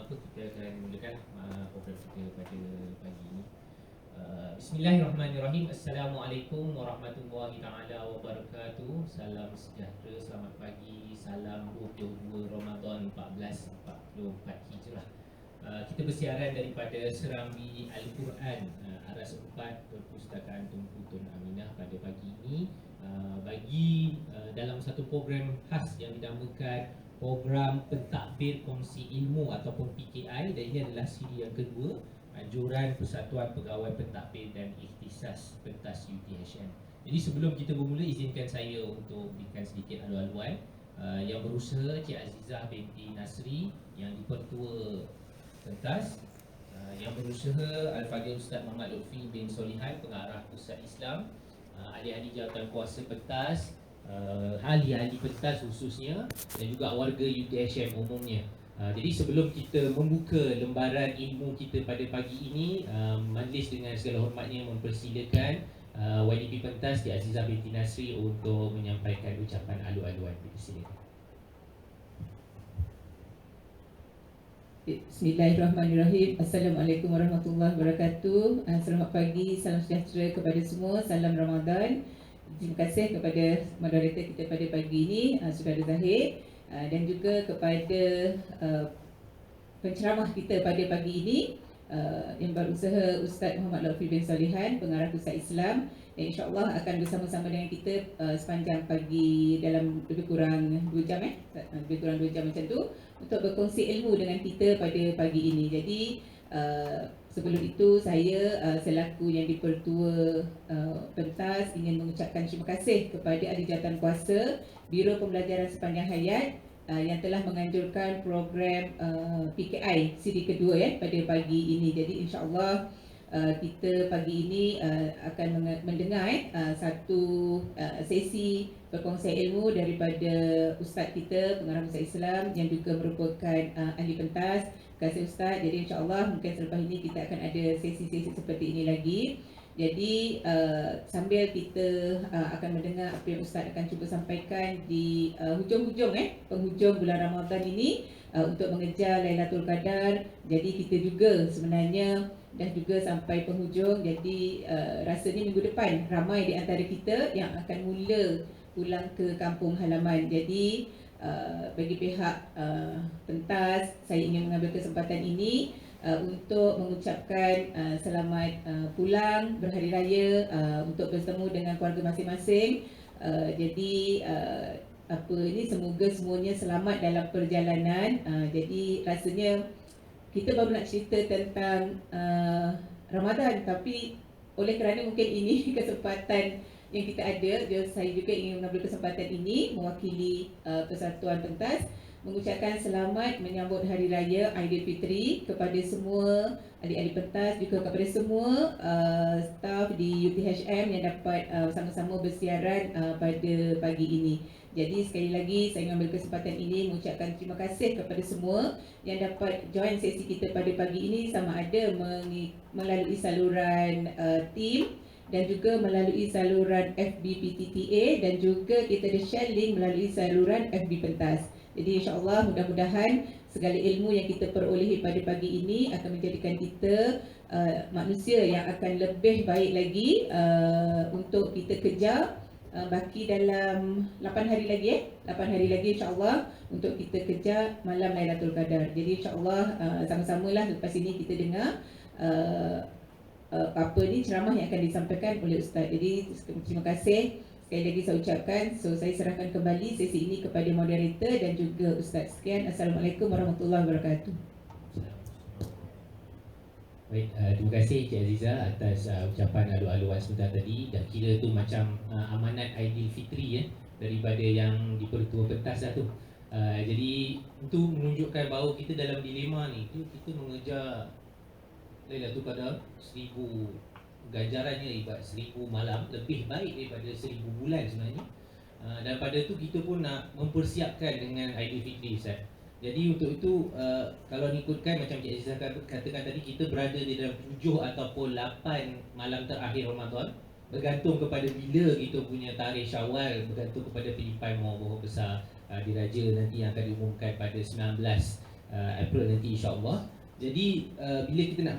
kita akan mulakan program kita pada pagi ini. Bismillahirrahmanirrahim. Assalamualaikum warahmatullahi taala wabarakatuh. Salam sejahtera, selamat pagi. Salam 22 Ramadan 1444 Hijrah. Kita bersiaran daripada Serambi Al-Quran, Aras 4 Perpustakaan Tunku Tun Aminah pada pagi ini, bagi dalam satu program khas yang dinamakan Program Pentadbir Kongsi Ilmu ataupun PKI, dan ini adalah siri yang kedua, Anjuran Persatuan Pegawai Pentadbir dan Ikhtisas Pentas UTHM. Jadi sebelum kita bermula, izinkan saya untuk berikan sedikit alu-aluan. Yang berusaha Cik Azizah binti Nasri yang dipertua pentas, yang berusaha Al-Fadhil Ustaz Muhammad Lutfi bin Solihan, pengarah Pusat Islam, ahli-ahli jawatan kuasa pentas, ahli-ahli pentas khususnya, dan juga warga UTHM umumnya. Jadi sebelum kita membuka lembaran ilmu kita pada pagi ini, majlis dengan segala hormatnya mempersilakan YDP pentas Cik Azizah binti Nasri untuk menyampaikan ucapan alu-aluan. Silakan. Bismillahirrahmanirrahim. Assalamualaikum warahmatullahi wabarakatuh. Selamat pagi, salam sejahtera kepada semua. Salam Ramadan. Terima kasih kepada moderator kita pada pagi ini, Saudara Zahir, dan juga kepada penceramah kita pada pagi ini, yang berusaha Ustaz Muhammad Lutfi bin Solihan, pengarah Pusat Islam, dan insyaAllah akan bersama-sama dengan kita sepanjang pagi dalam lebih kurang 2 jam, lebih kurang 2 jam macam tu, untuk berkongsi ilmu dengan kita pada pagi ini. Jadi sebelum itu saya selaku yang dipertua pentas ingin mengucapkan terima kasih kepada ahli jawatan kuasa Biro Pembelajaran Sepanjang Hayat yang telah menganjurkan program PKI siri kedua pada pagi ini. Jadi insya-Allah kita pagi ini akan mendengar satu sesi perkongsian ilmu daripada ustaz kita, pengarah Pusat Islam yang juga merupakan ahli pentas. Terima kasih Ustaz. Jadi insya-Allah mungkin selepas ini kita akan ada sesi-sesi seperti ini lagi. Jadi sambil kita akan mendengar apa yang Ustaz akan cuba sampaikan di hujung-hujung penghujung bulan Ramadan ini, untuk mengejar Lailatul Qadar. Jadi kita juga sebenarnya dah juga sampai penghujung. Jadi rasanya minggu depan ramai di antara kita yang akan mula pulang ke kampung halaman. Jadi bagi pihak pentas, saya ingin mengambil kesempatan ini untuk mengucapkan selamat pulang berhari raya, untuk bertemu dengan keluarga masing-masing. Jadi semoga semuanya selamat dalam perjalanan. Jadi rasanya kita baru nak cerita tentang Ramadan, tapi oleh kerana mungkin ini kesempatan yang kita ada, saya juga ingin mengambil kesempatan ini mewakili Persatuan Pentas mengucapkan selamat menyambut Hari Raya Aidilfitri kepada semua ahli-ahli pentas, juga kepada semua staf di UTHM yang dapat sama-sama bersiaran pada pagi ini. Jadi sekali lagi saya mengambil kesempatan ini mengucapkan terima kasih kepada semua yang dapat join sesi kita pada pagi ini, sama ada melalui saluran team dan juga melalui saluran FB PTTA, dan juga kita ada share link melalui saluran FB Pentas. Jadi insya-Allah mudah-mudahan segala ilmu yang kita perolehi pada pagi ini akan menjadikan kita manusia yang akan lebih baik lagi untuk kita kejar. Baki dalam 8 hari lagi 8 hari lagi insya-Allah untuk kita kejar malam Lailatul Qadar. Jadi insya-Allah sama-samalah lepas ini kita dengar ceramah yang akan disampaikan oleh Ustaz. Jadi terima kasih sekali lagi saya ucapkan. Saya serahkan kembali sesi ini kepada moderator dan juga Ustaz. Sekian. Assalamualaikum warahmatullahi wabarakatuh. Baik, terima kasih Cik Azizah atas ucapan alu-aluan sebentar tadi. Dah kira tu macam amanat Aidilfitri daripada yang dipertua pentas dah tu. Jadi itu menunjukkan bahawa kita dalam dilema ni, kita mengejar Lailatul Qadar 1000 ganjarannya ibarat 1000 malam, lebih baik daripada 1000 bulan sebenarnya. Dan pada tu kita pun nak mempersiapkan dengan Aidilfitri Ustaz. Jadi untuk itu kalau ikutkan macam Cik Azizah katakan tadi, kita berada di dalam 7 ataupun 8 malam terakhir Ramadan, bergantung kepada bila kita punya tarikh Syawal, bergantung kepada penyimpan berapa besar diraja nanti yang akan diumumkan pada 19 April nanti insya-Allah. Jadi bila kita nak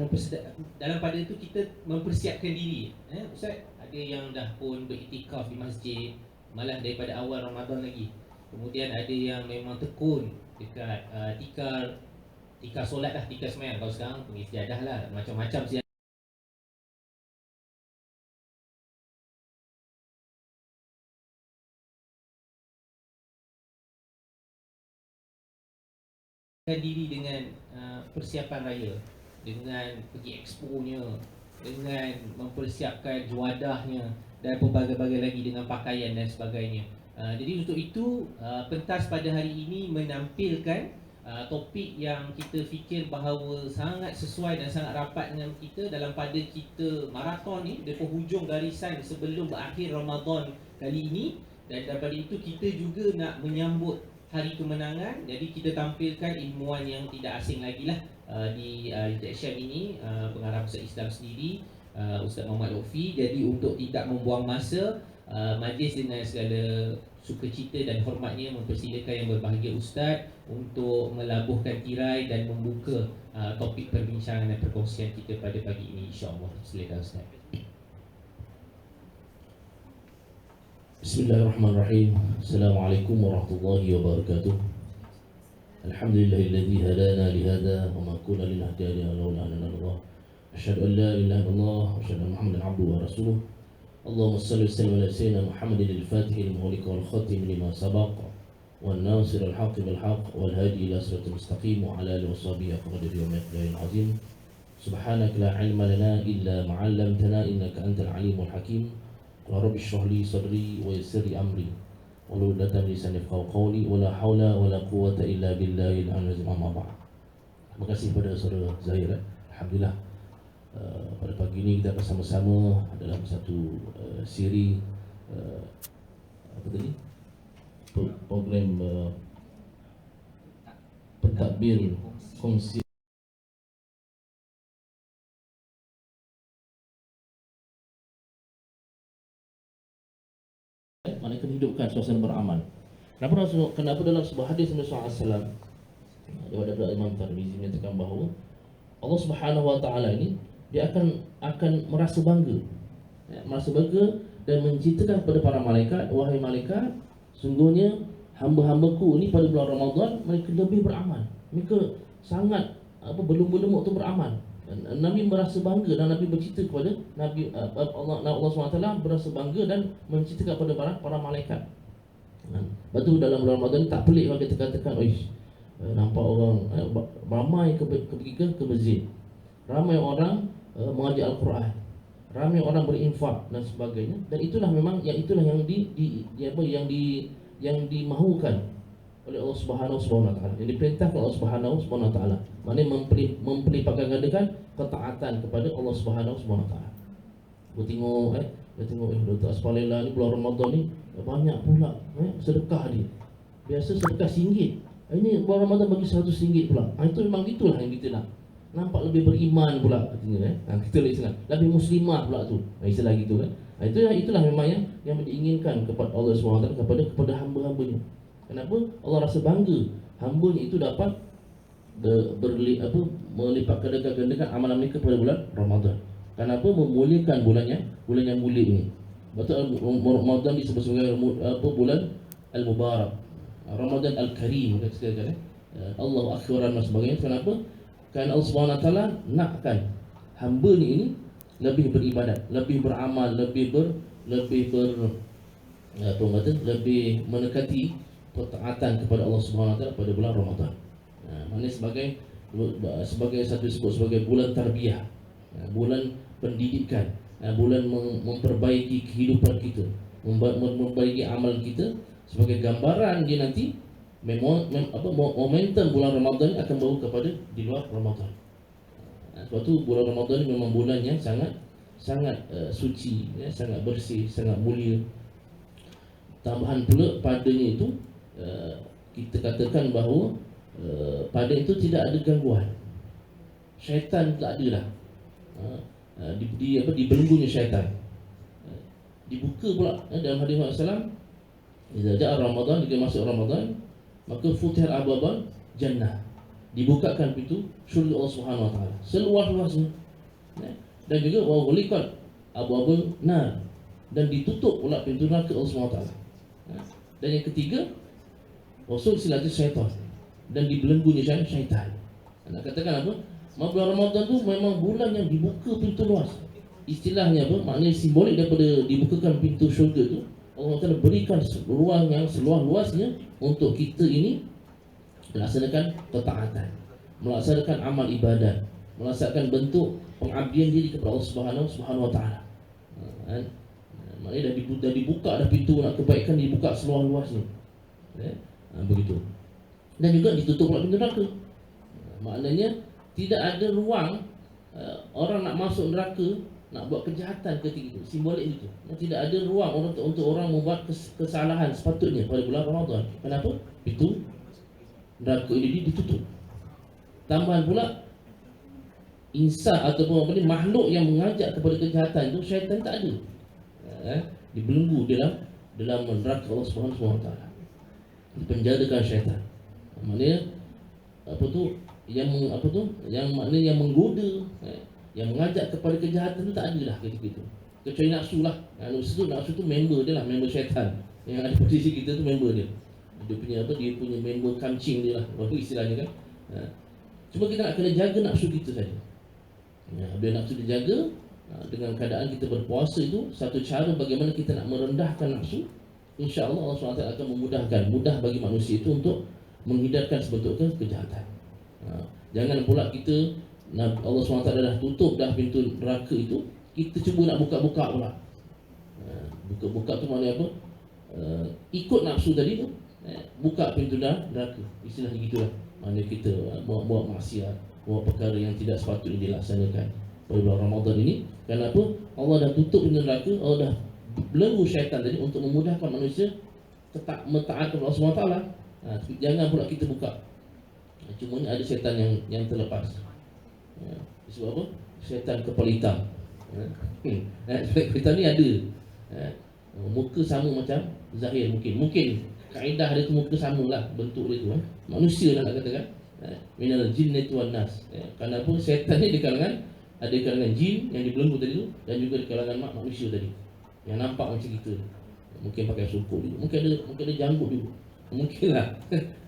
dalam pada itu kita mempersiapkan diri. Ustaz, ada yang dah pun beriktikaf di masjid malah daripada awal Ramadan lagi. Kemudian ada yang memang tekun dekat tikar solat lah, tikar sembahyang. Kalau sekarang pergi sejadah lah, macam-macam sejadah diri dengan persiapan raya, dengan pergi expo-nya, dengan mempersiapkan juadahnya dan pelbagai-bagai lagi dengan pakaian dan sebagainya. Jadi untuk itu pentas pada hari ini menampilkan topik yang kita fikir bahawa sangat sesuai dan sangat rapat dengan kita dalam pada kita maraton ni, depa hujung garisan sebelum berakhir Ramadan kali ini. Dan daripada itu kita juga nak menyambut hari kemenangan. Jadi kita tampilkan ilmuwan yang tidak asing lagi lah di interaction ini, pengarah Pusat Islam sendiri, Ustaz Muhammad Lutfi. Jadi untuk tidak membuang masa, majlis dengan segala sukacita dan hormatnya mempersilakan yang berbahagia Ustaz untuk melabuhkan tirai dan membuka topik perbincangan dan perkongsian kita pada pagi ini, insya-Allah. Silakan Ustaz. Bismillahirrahmanirrahim. Assalamualaikum warahmatullahi wabarakatuh. Alhamdulillahilladzi hadana lihada wa ma kunna linahtadiya laula an hadana. Asyhadu an la ilaha illallah wa asyhadu anna Muhammadan abduhu wa rasuluh. Allahumma shalli wa sallim ala sayyidina Muhammadin al-Fatih al-Mughliq wal khatim lima sabaq wan nasir al-haqq bil haqq wal hadi ila siratal mustaqim wa ala alihi wa sahbihi qadri wa miqdarin azim. Subhanaka la ilma lana illa ma 'allamtana innaka antal alimul hakim. Ya Rabbi shrah li sadri wa yassir li amri wahlul 'uqdatam min lisani yafqahu qawli wa la haula wa la quwwata illa billahil aliyyil azim. Amma ba'd. Terima kasih pada saudara Zahir. Alhamdulillah pada pagi ini kita bersama-sama dalam satu siri apa tadi? Program pentadbir kongsi mereka hidupkan suasana beramal. Kenapa dalam sebuah hadis Rasulullah SAW daripada Imam Tirmizi menyatakan bahawa Allah Subhanahu Wa Taala ini dia akan merasa bangga, merasa bangga dan menciptakan kepada para malaikat, wahai malaikat, sungguhnya hamba-hambaku ini pada bulan Ramadan mereka lebih beramal, mereka sangat berlumba-lumba untuk beramal. Dan Nabi merasa bangga dan Nabi bercerita kepada Nabi Allah SWT berasa bangga dan menceritakan kepada para malaikat. Lepas tu dalam bulan Ramadan tak pelik kalau kita katakan, nampak orang ramai pergi ke masjid, ramai orang mengajar Al-Quran, ramai orang berinfak dan sebagainya. Dan itulah memang yang dimahukan oleh Allah Subhanahu Wa Taala, yang diperintahkan Allah Subhanahu Wa Taala. Maknanya memperlipatkan ketaatan kepada Allah Subhanahu Wa Taala. Dia tengok Dr. Asfalillah ni bulan Ramadan ni banyak pula sedekah dia. Biasa sedekah RM1. Ini bulan Ramadan bagi RM100 pula. Itu memang gitulah yang kita nak. Nampak lebih beriman pula katanya kita lihat sana. Lebih muslimah pula tu. Istilah gitu kan. Itulah memang yang diinginkan kepada Allah SWT kepada hamba-hambanya. Kenapa? Allah rasa bangga hamba-Nya itu dapat melipat gandakan amalan mereka pada bulan Ramadan. Kenapa? Memuliakan bulan yang mulia ini. Betul, Ramadan disebut sebagai bulan Al-Mubarak, Ramadan Al-Karim kata sekali Allahu Akbar dan sebagainya. Kenapa? Kerana Allah SWT nakkan hamba-Nya ini lebih beribadat, lebih beramal, lebih mendekati ketaatan kepada Allah Subhanahu Wa Taala pada bulan Ramadan. Maknanya sebagai satu disebut sebagai bulan tarbiyah, bulan pendidikan, bulan memperbaiki kehidupan kita, memperbaiki amalan kita, sebagai gambaran dia nanti momentum bulan Ramadan akan bawa kepada di luar Ramadan. Sebab tu bulan Ramadan ni memang bulan yang sangat suci, sangat bersih, sangat mulia. Tambahan pula padanya itu kita katakan bahawa pada itu tidak ada gangguan. Syaitan tak ada dah. Dibelenggunya syaitan. Dibuka pula dalam hadis Rasulullah SAW, jika ja'a Ramadan, jika masuk Ramadan, maka futihal abwaban jannah. dibukakan pintu syurga Allah Subhanahu wa taala seluas-luasnya. Dan juga wa ghuliqat abwabun nar, dan ditutup pula pintu neraka Allah Subhanahu wa taala. Dan yang ketiga, Rasul silatul syaitan, dan dibelenggunya syaitan. Nak katakan apa? Bulan Ramadan tu memang bulan yang dibuka pintu luas. Istilahnya apa? Maknanya simbolik daripada dibukakan pintu syurga tu, Allah Taala berikan ruang yang seluas-luasnya untuk kita ini melaksanakan ketaatan, melaksanakan amal ibadat, melaksanakan bentuk pengabdian diri kepada Allah Subhanahu wa taala. Maknanya dah dibuka dah pintu nak kebaikan, dibuka seluas-luasnya. Begitu. Dan juga ditutup pula pintu neraka. Maknanya tidak ada ruang orang nak masuk neraka, nak buat kejahatan ketika itu. Simbolik itu. Tidak ada ruang untuk orang membuat kesalahan sepatutnya pada bulan Ramadan. Kenapa? Pintu neraka ini ditutup. Tambahan pula, insan ataupun apa ni, makhluk yang mengajak kepada kejahatan itu, syaitan tak ada. Dibelenggu dalam neraka Allah Subhanahu wa taala. Dipenjarakan syaitan. Maknanya yang maknanya yang menggoda, yang mengajak kepada kejahatan itu tak ada lah ketika itu. Kecuali nafsu lah. Nafsu tu member dia lah, member syaitan. Yang ada posisi kita tu member dia. Dia punya member kancing dia lah, apa istilahnya kan. Cuma kita nak kena jaga nafsu kita saja. Bila nafsu dijaga, dengan keadaan kita berpuasa itu, satu cara bagaimana kita nak merendahkan nafsu, insya-Allah Allah SWT akan mudah bagi manusia itu untuk menghindarkan sebentuk kejahatan. Jangan pula kita Allah SWT dah tutup dah pintu neraka itu, kita cuba nak buka-buka pula. Buka-buka tu maknanya apa? Ikut nafsu tadi tu, buka pintu neraka. Istilahnya gitulah. Maknanya kita buat maksiat, buat perkara yang tidak sepatutnya dilaksanakan pada bulan Ramadan ini. Kenapa? Allah dah tutup pintu neraka, Allah dah belenggu syaitan tadi untuk memudahkan manusia mentaat kepada Allah SWT. Jangan pula kita buka. Cuma ni ada syaitan yang terlepas. Sebab apa? Syaitan kepala hitam. Syaitan ni ada. Muka sama macam zahir mungkin kaedah dia tu muka samalah bentuk dia tu. Manusia lah nak katakan. Minal jinnati wan nas. Kenapa? Syaitan ni di kalangan jin yang dibelenggu tadi tu, dan juga di kalangan manusia tadi yang nampak macam kita. Mungkin pakai sukuk juga, mungkin ada janggut juga. Mungkinlah.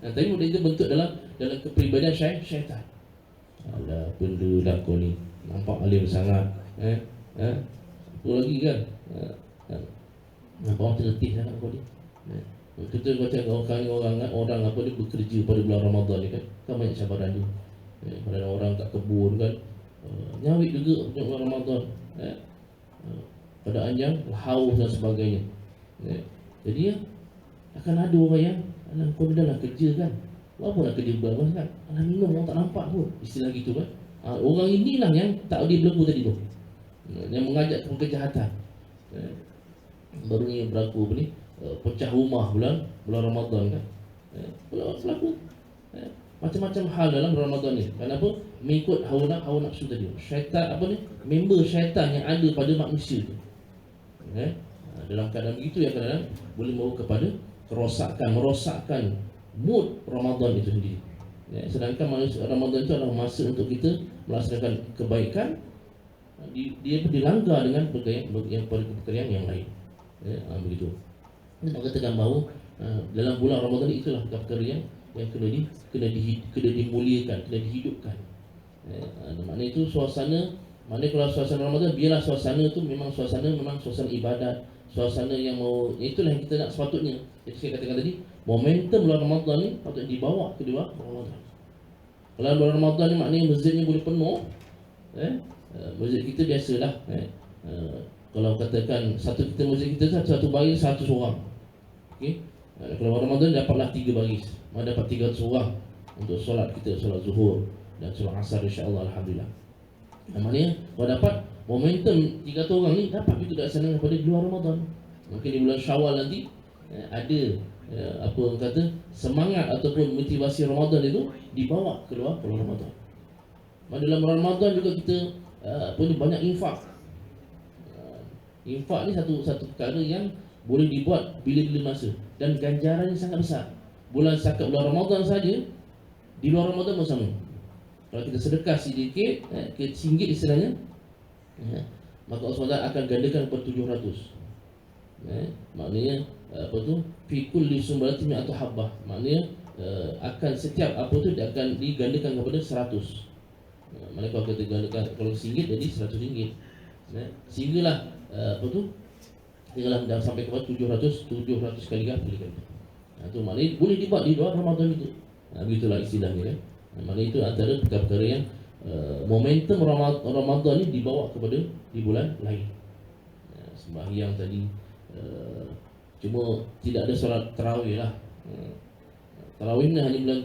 Tapi dia bentuk dalam kepribadian syaitan. Alah, benda dah kau ni nampak alim sangat. Apa lagi kan? Nampak macam letih sangat kau ni. Kita macam orang apa dia bekerja pada bulan Ramadan ni kan. Kan banyak cabaran dia. Pada orang kat kebun kan. Nyawit juga untuk bulan Ramadan. Keadaan yang haus dan sebagainya. Jadi akan ada orang yang kau dah lah kerja kan. Apa nak kerja bulan kan? Minum orang tak nampak pun. Istilah gitu kan. Orang inilah yang tak dibelenggu tadi tu. Yang mengajak ke kejahatan. Baru ni berlaku apa ni? Pecah rumah bulan Ramadan kan. Berlaku macam-macam hal dalam Ramadan ni. Kenapa? Mengikut hawa nafsu tadi. Syaitan apa ni? Member syaitan yang ada pada manusia tu. Dalam keadaan begitu yang kadang-kadang boleh membawa kepada merosakkan mood Ramadan itu sendiri. Sedangkan Ramadan itu adalah masa untuk kita melaksanakan kebaikan. Dia dilanggar dengan perkara yang lain. Begitu. Nak katakan bahawa dalam bulan Ramadan itulah perkara yang kena dimuliakan, kena dihidupkan. Maknanya itu suasana. Maknanya kalau suasana Ramadan, biarlah suasana itu memang suasana ibadat, suasana yang itulah yang kita nak sepatutnya. Jadi saya katakan tadi, momentum bulan Ramadan ni patut dibawa ke luar Ramadan. Kalau bulan Ramadan ni maknanya masjidnya boleh penuh. Masjid kita biasalah. Kalau katakan masjid kita satu baris 100 orang. Okey. Kalau Ramadan dapatlah 3 baris. Mana dapat 300 orang untuk solat kita, solat zuhur dan solat asar, insya-Allah, alhamdulillah. Maknanya kalau dapat momentum 300 orang ni dapat kita laksanakan pada luar Ramadan. Mungkin di bulan Syawal nanti ada apa orang kata semangat ataupun motivasi Ramadan itu dibawa keluar Ramadan. Dalam Ramadan juga kita banyak infak. Infak ni satu perkara yang boleh dibuat bila-bila masa dan ganjarannya sangat besar. Bulan Ramadan saja Di luar Ramadan pun sama. Kalau kita sedekah sedikit, RM1 istilahnya, maka Allah SWT akan gandakan per 700. Maknanya apa tu? Fi kulli sumbalatin atau habbah. Maknanya akan setiap apa tu dia akan digandakan kepada 100. Mana kalau kita gandakan kalau RM1 jadi RM100. Sehinggalah apa tu? Tinggallah dah sampai kepada 700 kali kali. Itu maknanya boleh dibuat di luar Ramadan itu. Begitulah istilahnya kan. Maknanya itu antara perkara-perkara yang momentum Ramadan ni dibawa kepada di bulan lain. Sembahyang tadi cuma tidak ada solat tarawih lah. Tarawih ni hanya bulan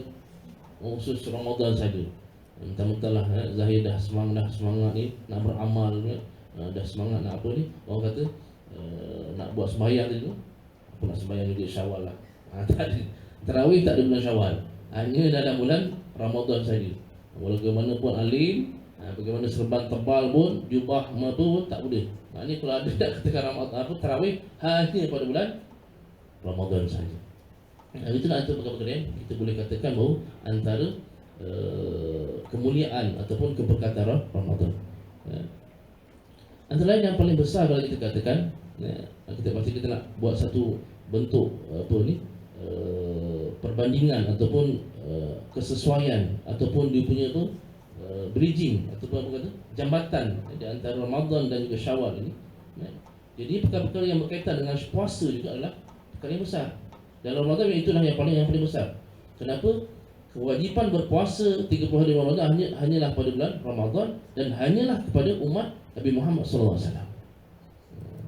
khusus Ramadan saja. Mentah-mentahlah Zahir dah semangat ni nak beramal ni, dah semangat nak apa ni, orang kata nak buat sembahyang tadi tu. Apa nak sembahyang ni dia Syawal lah. Tak ada. Tarawih tak ada bulan Syawal. Hanya dalam bulan Ramadan saja. Bagaimanapun alim, bagaimana serban tebal pun, jubah apa pun tak boleh. Maknanya kalau ada nak katakan Ramadan apa tarawih hanya pada bulan Ramadan saja. Itulah antara perkara-perkara yang kita boleh katakan bahawa antara kemuliaan ataupun keberkatan Ramadan. Antara lain yang paling besar kalau kita katakan, kita pasti kita nak buat satu bentuk apa ni, perbandingan ataupun kesesuaian ataupun dia punya tu bridging ataupun apa kata jambatan di antara Ramadan dan juga Syawal ini. Jadi perkara-perkara yang berkaitan dengan puasa juga adalah perkara yang besar. Dalam Ramadan itulah yang paling besar. Kenapa? Kewajipan berpuasa 30 hari Ramadan hanyalah pada bulan Ramadan dan hanyalah kepada umat Nabi Muhammad sallallahu alaihi wasallam.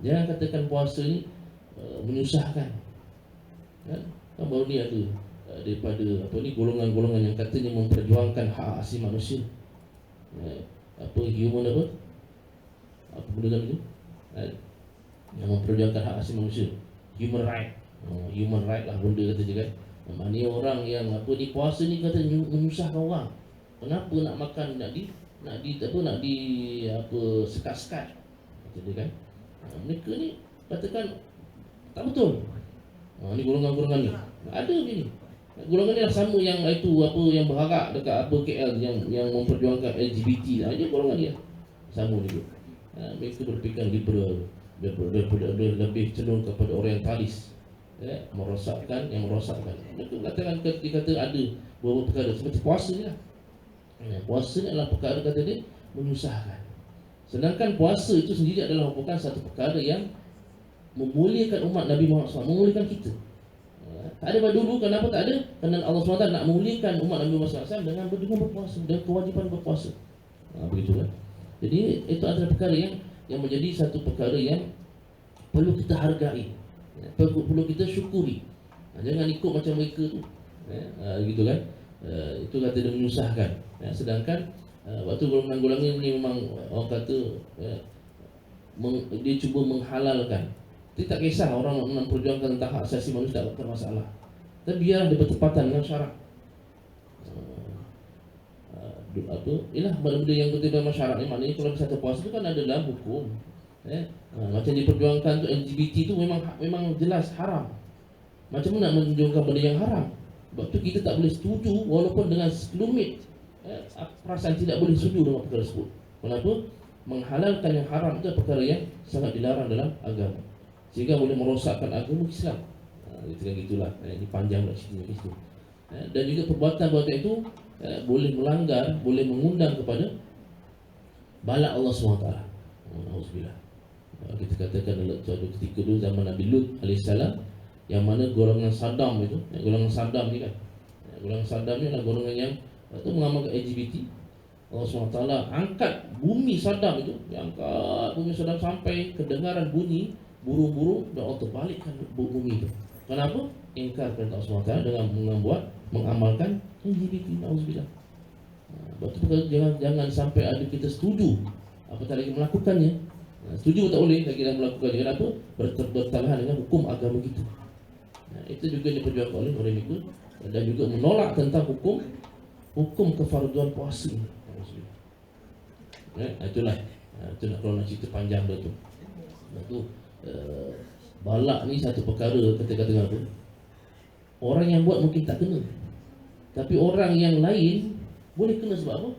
Jangan katakan puasa ni menyusahkan. Kan baru ni ada daripada apa ni golongan-golongan yang katanya memperjuangkan hak asasi manusia. Apa human apa benda itu? Yang memperjuangkan hak asasi manusia. Human right. Human right lah benda kata je kan. Maknanya orang yang apa ni puasa ni kata menyusahkan orang. Kenapa nak makan nak di sekat-sekat. Kata dia kan. Mereka ni katakan tak betul. Ni golongan-golongan ni. Ada begini. Golongan ni sama yang itu apa yang berharap dekat apa KL yang memperjuangkan LGBT. Dia golongan dia. Sama juga. Mereka berfikir liberal. Lebih cenderung kepada orientalis. Merosakkan. Mereka katakan ketika kata ada beberapa perkara seperti puasa ni lah. Puasa ni adalah perkara kata dia menyusahkan. Sedangkan puasa itu sendiri adalah merupakan satu perkara yang memuliakan umat Nabi Muhammad SAW, memuliakan kita. Tak ada pada dulu, kenapa tak ada? Kerana Allah SWT nak memuliakan umat Nabi Muhammad SAW dengan berpuasa, dengan kewajipan berpuasa. Begitulah. Jadi itu adalah perkara yang menjadi satu perkara yang perlu kita hargai, perlu kita syukuri. Jangan ikut macam mereka tu. Gitu kan? Itu kata dia menyusahkan. Sedangkan waktu golongan-golongan ini memang orang kata dia cuba menghalalkan. Dia tak kisah orang nak perjuangkan tentang hak asasi manusia, tak ada masalah. Tapi biarlah dia bertepatan dengan syarak. Ialah benda-benda yang betul dalam syarak ni. Maknanya kalau satu puasa tu kan ada dalam hukum. Macam diperjuangkan tu LGBT tu memang jelas haram. Macam mana nak menunjukkan benda yang haram? Sebab tu kita tak boleh setuju walaupun dengan sekelumit perasaan tidak boleh setuju dengan perkara tersebut. Kenapa? Menghalalkan yang haram itu perkara yang sangat dilarang dalam agama, sehingga boleh merosakkan agama Islam. Gitulah. Ini panjang nak cerita itu. Dan juga perbuatan-perbuatan itu boleh melanggar, boleh mengundang kepada bala Allah SWT. Alhamdulillah. Kita katakan dalam suatu ketika dulu zaman Nabi Lut alaihissalam, yang mana golongan Saddam itu, golongan Saddam ni kan, golongan Saddam ni adalah golongan yang mengamalkan LGBT. Allah SWT angkat bumi Saddam itu, angkat bumi Saddam sampai kedengaran bunyi burung-burung, dan Allah terbalikkan bumi itu. Kenapa? Ingkar perintah Allah SWT dengan mengamalkan LGBT. Alhamdulillah. Sebab tu jangan sampai ada kita setuju apatah lagi melakukannya. Setuju tak boleh lagi dalam melakukannya. Kenapa? Bertahan dengan hukum agama kita. Itu juga diperjuangkan oleh orang itu, dan juga menolak tentang hukum kefarduan puasa ini. Itulah. Itu nak kalau nak cerita panjang betul. Itu balak ni satu perkara kata-kata apa? Orang yang buat mungkin tak kena. Tapi orang yang lain boleh kena sebab apa?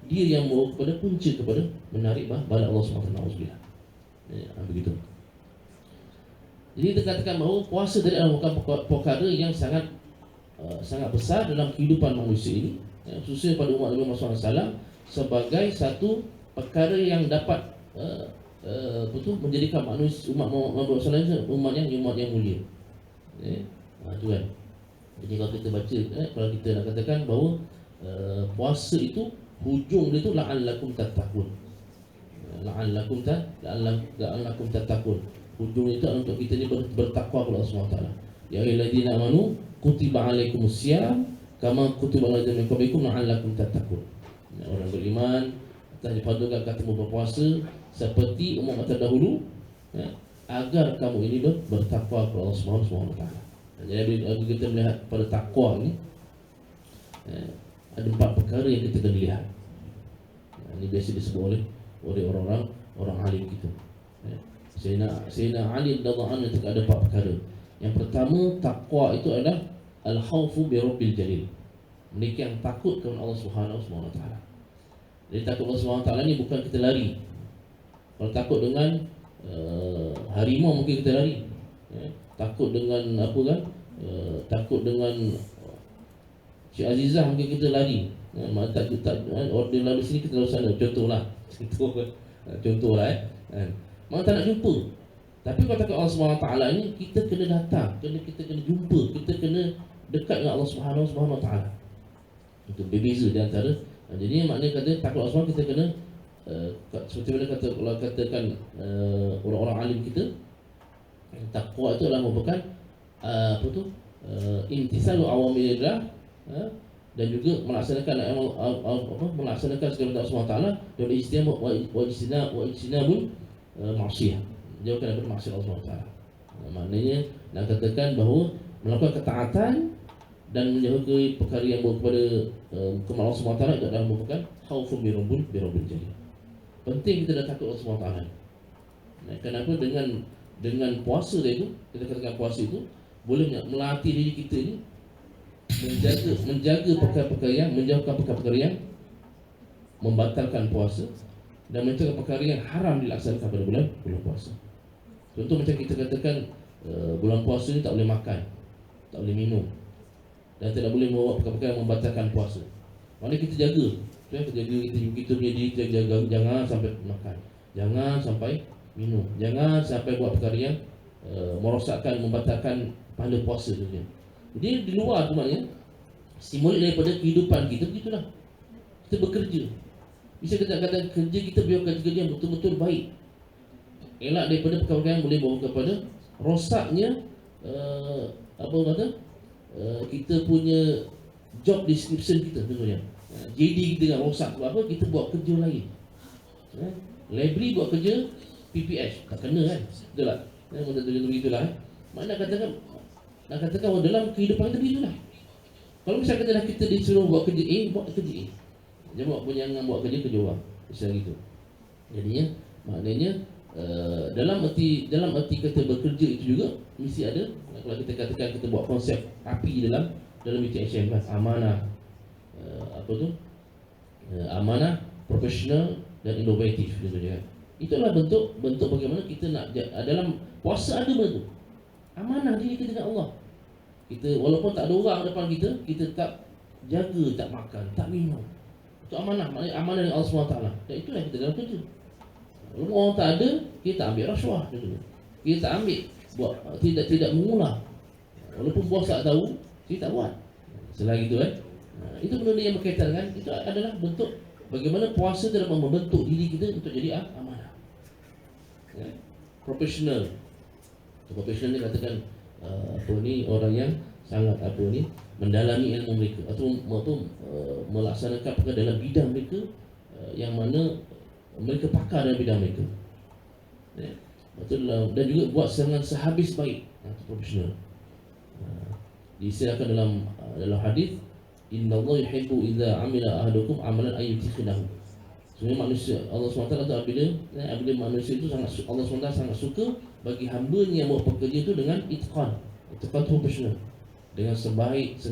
Dia yang bawa kepada punca kepada menarik bala Allah SWT. Begitu. Jadi kita katakan bahawa puasa tadi adalah perkara yang sangat sangat besar dalam kehidupan manusia ini, khususnya pada umat Nabi Muhammad SAW, sebagai satu perkara yang dapat menjadikan manusia umat Muhammad SAW umat yang mulia. Itu kan. Jadi kalau kita baca, kalau kita nak katakan bahawa puasa itu hujung dia tu la'allakum tattaqun. La'allakum tattaqun. Hujung itu adalah untuk kita ni bertakwa kepada Allah SWT. Ya ayyuhalladzina amanu kutiba alaikumusiyam kama kutiba alal ladzina min qablikum la'allakum tattaqun. Orang beriman telah dipadukan kamu berpuasa seperti umat terdahulu, agar kamu ini bertakwa kepada Allah SWT. Jadi bila kita melihat pada takwa ni, ada 4 perkara yang kita kena lihat. Ini biasa disebut oleh orang alim kita. Sayyidina Ali radhiyallahu anhu ada 4 perkara. Yang pertama, takwa itu adalah al-khaufu bi rabbil jalil. Mereka yang takut kepada Allah Subhanahu wa taala. Jadi takut Allah Subhanahu wa taala ni bukan kita lari. Kalau takut dengan harimau mungkin kita lari. Takut dengan apa kan? Takut dengan Cik Azizah mungkin kita lari. Order lalu sini kita lalu sana. Contohlah. Contohlah Mana tak nak jumpa. Tapi kalau takut Allah SWT ni, kita kena datang, kita kena jumpa, kita kena dekat dengan Allah SWT. Itu berbeza di antara. Jadi maknanya kata takut Allah SWT kita kena seperti mana kata kalau katakan orang-orang alim kita, takwa itu adalah merupakan imtisalu awamirillah, dan juga melaksanakan melaksanakan segala perintah Allah SWT dan ijtinabul maksiyah, jauhkan daripada maksiat Allah SWT. Maknanya nak katakan bahawa melakukan ketaatan dan menjauhi perkara yang kepada kepada Allah SWT itu adalah merupakan khaufun bi rabbil jalil. Penting kita dah takut Allah SWT. Kenapa? Dengan puasa itu, kita katakan puasa itu boleh melatih diri kita ini menjaga perkara-perkara yang menjauhkan perkara-perkara yang membatalkan puasa dan mencegah perkara yang haram dilaksanakan pada bulan puasa. Contoh macam kita katakan bulan puasa ni tak boleh makan, tak boleh minum, dan tidak boleh membawa perkara-perkara yang membatalkan puasa. Maknanya kita jaga, kita punya diri, kita jaga, jangan sampai makan, jangan sampai minum, jangan sampai buat perkara yang merosakkan, membatalkan pahala puasa tu. Jadi di luar tu maknanya stimulus daripada kehidupan kita begitulah. Kita bekerja. Bisa kita katakan kerja kita biarkan kerja yang betul-betul baik. Elak daripada perkara yang boleh bawa kepada rosaknya kita punya job description kita contohnya. JD kita kan rosak sebab apa? Kita buat kerja lain. Library buat kerja PPH, tak kena kan? Betul tak? Begitulah. Mana nak katakan dalam kehidupan kita begitulah. Kalau misalnya kita disuruh buat kerja A, buat kerja A. Jangan buat kerja orang. Misalnya gitu. Jadinya maknanya dalam erti kata bekerja itu juga mesti ada. Kalau kita katakan kita buat konsep api dalam BTHM kan, amanah amanah, profesional dan inovatif contohnya kan. Itulah bentuk bagaimana kita nak dalam puasa ada benda tu. Amanah diri kita dengan Allah. Kita walaupun tak ada orang depan kita, kita tetap jaga, tak makan, tak minum. Itu amanah, maknanya amanah dengan Allah SWT. Dan itulah kita dalam kerja. Kalau orang tak ada, kita tak ambil rasuah contohnya. Kita tak ambil, buat tidak mengulang. Walaupun bos tak tahu, kita tak buat. Selain itu itu benda yang berkaitan dengan itu adalah bentuk bagaimana puasa dalam membentuk diri kita untuk jadi amanah. Profesional. Profesional ni katakan orang yang sangat mendalami ilmu mereka atau melaksanakan perkara dalam bidang mereka yang mana mereka pakar dalam bidang mereka. Betul, dan juga buat dengan sehabis baik. Profesional. Diistilahkan dalam hadis, innallaha yuhibbu idza amila ahadukum amalan ayyutiqinahu. Sebenarnya manusia Allah SWT tu apabila manusia itu Allah SWT sangat suka bagi hamba yang buat pekerja itu dengan itqan profesional. dengan sebaik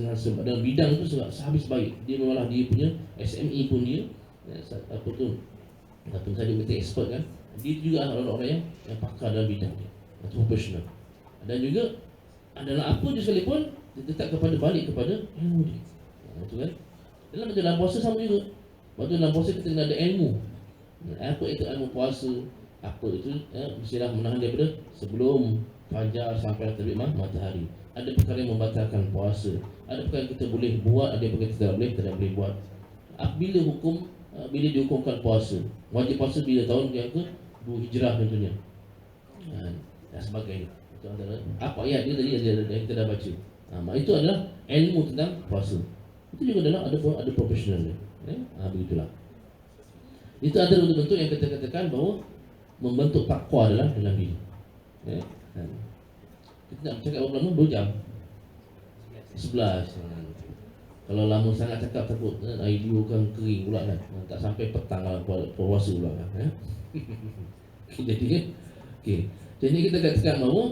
dalam bidang itu sehabis baik. Dia malah dia punya SME pun dia apa tu saja betul expert kan. Dia juga orang-orang yang pakar dalam bidang dia, profesional. Dan juga adalah apa je sekalipun dia tetap balik kepada ilmu dia. Itu kan. Dalam puasa sama juga. Waktu dalam puasa kita kena ada ilmu. Apa itu ilmu puasa? Apa itu? Mestilah menahan daripada sebelum fajar sampai terbit matahari. Ada perkara yang membatalkan puasa. Ada perkara yang kita boleh buat, ada perkara yang tidak boleh buat. Bila dihukumkan puasa, wajib puasa bila tahun yang ke-2 Hijrah tentunya. Dan sebagainya. Itu antara apa ayat dia tadi yang kita dah baca. Itu adalah ilmu tentang puasa. Itu juga adalah ada profesional dia. Begitulah. Itu antara bentuk-bentuk yang kita katakan bahawa membentuk takwa dalam diri. Kita nak bercakap berapa lama? 2 jam 11. Kalau lama sangat cakap takut idea kan kering pula kan. Tak sampai petang lah puasa pula kan. Jadi jadi kita katakan bahawa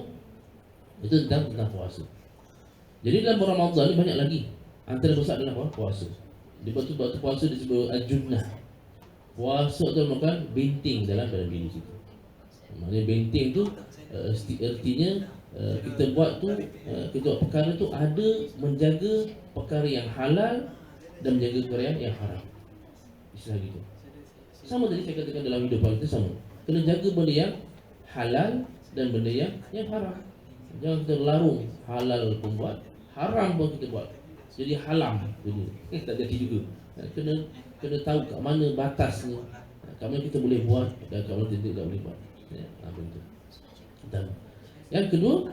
itu tentang puasa. Jadi dalam bulan Ramadan ni banyak lagi. Antara besar adalah puasa. Dia betul puasa disebut al-junnah. Puasa itu merupakan benteng dalam diri kita. Maknanya benteng tu artinya kita buat perkara tu ada menjaga perkara yang halal dan menjaga perkara yang haram. Istilah gitu. Sama tadi saya katakan dalam hidup kita sama. Kena jaga benda yang halal dan benda yang haram. Jangan kita larung halal pun buat, haram pun kita buat. Jadi halam jadi tak jadi juga. Kena tahu kat mana batasnya. Kat mana kita boleh buat dan kat mana kita tak boleh buat. Begitu. Dan yang kedua,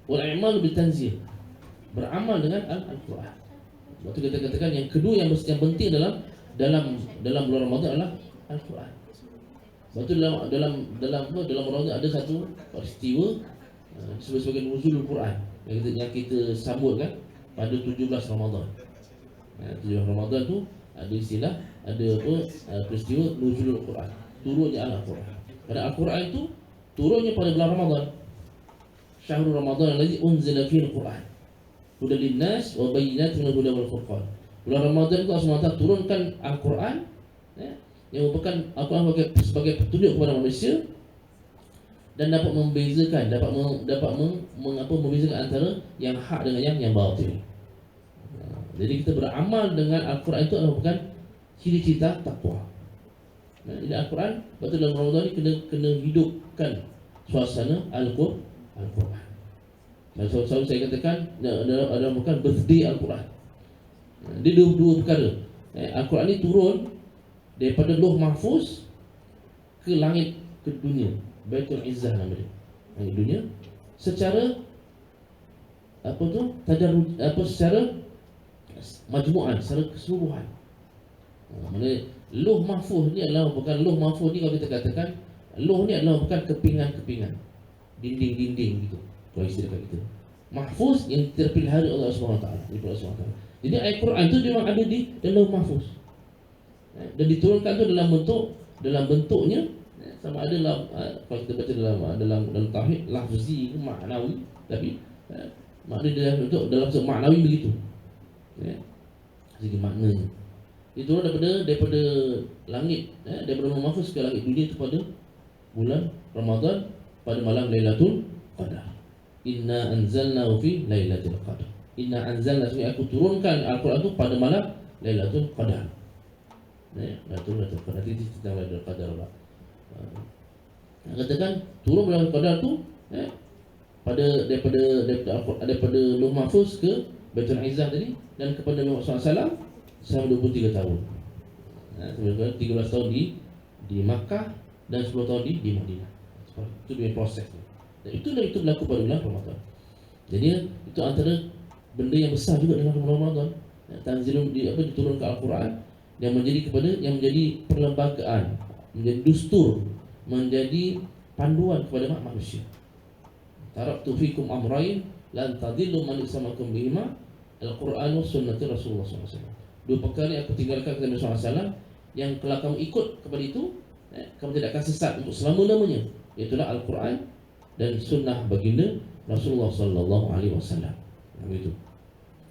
wal a'mal bil tanzil. Beramal dengan Al-Quran. Waktu kita katakan yang kedua yang penting dalam bulan Ramadan adalah Al-Quran. Waktu dalam Ramadan ada satu peristiwa sebagai nuzulul Quran yang kita sambut kan pada 17 Ramadan. 17 Ramadan tu ada istilah peristiwa nuzulul Quran. Turunnya Al-Quran. Pada Al-Quran itu turunnya pada bulan Ramadan. Syahrul Ramadan allazi unzila fihi al-Quran. Hudan lin-nas wa bayyinatin minal huda wal furqan. Bulan Ramadan itu Allah SWT turunkan Al-Quran yang merupakan Al-Quran sebagai petunjuk kepada manusia dan dapat membezakan, membezakan antara yang hak dengan yang batil. Jadi kita beramal dengan Al-Quran itu adalah merupakan ciri-ciri takwa. Jadi Al-Quran betul dalam Ramadan ni kena hidupkan suasana Al-Quran. Dan selalu saya katakan adalah bukan birthday Al-Quran. Dia dua perkara. Al-Quran ni turun daripada Lauh Mahfuz ke langit, ke dunia, Baitul Izzah nama dia, langit dunia, secara secara majmu'an, secara keseluruhan. Maksudnya Lauh Mahfuz ni adalah bukan Lauh Mahfuz ni, kalau kita katakan Lauh ni adalah bukan kepingan-kepingan, dinding-dinding gitu, kalau istilah kita. Mahfuz yang terpelihara Allah SWT. Jadi Al-Quran tu memang ada di dalam Mahfuz. Dan diturunkan tu dalam bentuknya sama ada kalau kita baca dalam tauhid lafzi ke maknawi, tapi makna dalam bentuk maknawi begitu. Jadi maknanya itu daripada langit, daripada Mahfuz ke langit dunia itu pada bulan Ramadan pada malam Lailatul Qadar. Inna anzalnahu fi Lailatul Qadar. Inna anzalna, aku turunkan Al-Quran itu pada malam Lailatul Qadar. Lailatul Qadar. Nanti tentang Lailatul Qadar lah. Katakan turun Lailatul Qadar tu daripada Lauh Mahfuz ke Baitul Izzah tadi, dan kepada Nabi SAW selama 23 tahun. 13 tahun di Makkah dan 10 tahun di Madinah. Itu dia prosesnya. Dan itu berlaku pada bulan Ramadan. Jadi itu antara benda yang besar juga dalam Ramadan. Tanzilun diturunkan Al-Quran yang menjadi perlembagaan, menjadi dustur, menjadi panduan kepada manusia. Taraktu fikum amrayn lan tadillu man isamakum bihima Al-Quran wa sunnati Rasulullah SAW. Dua perkara yang aku tinggalkan kepada Nabi SAW, yang kalau kamu ikut kepada itu, kamu tidak akan sesat untuk selama-lamanya, iaitu Al-Quran dan sunnah baginda Rasulullah sallallahu alaihi wasallam. Begitu.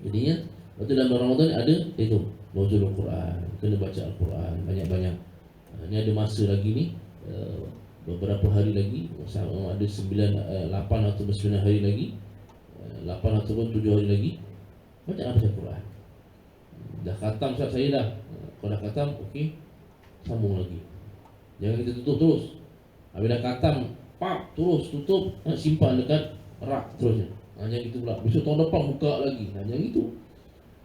Jadinya waktu dalam bulan Ramadan ada itu nuzulul Quran, kena baca Al-Quran banyak-banyak. Ini ada masa lagi ni, beberapa hari lagi, ada 8 atau 9 hari lagi, 8 ataupun 7 hari lagi, bacaan baca Quran. Dah khatam Ustaz saya dah. Kalau dah khatam, okey, sambung lagi. Jangan kita tutup terus. Habis dah khatam, terus tutup, simpan dekat rak terusnya. Jangan gitu pula. Besok tahun depan buka lagi. Jangan gitu.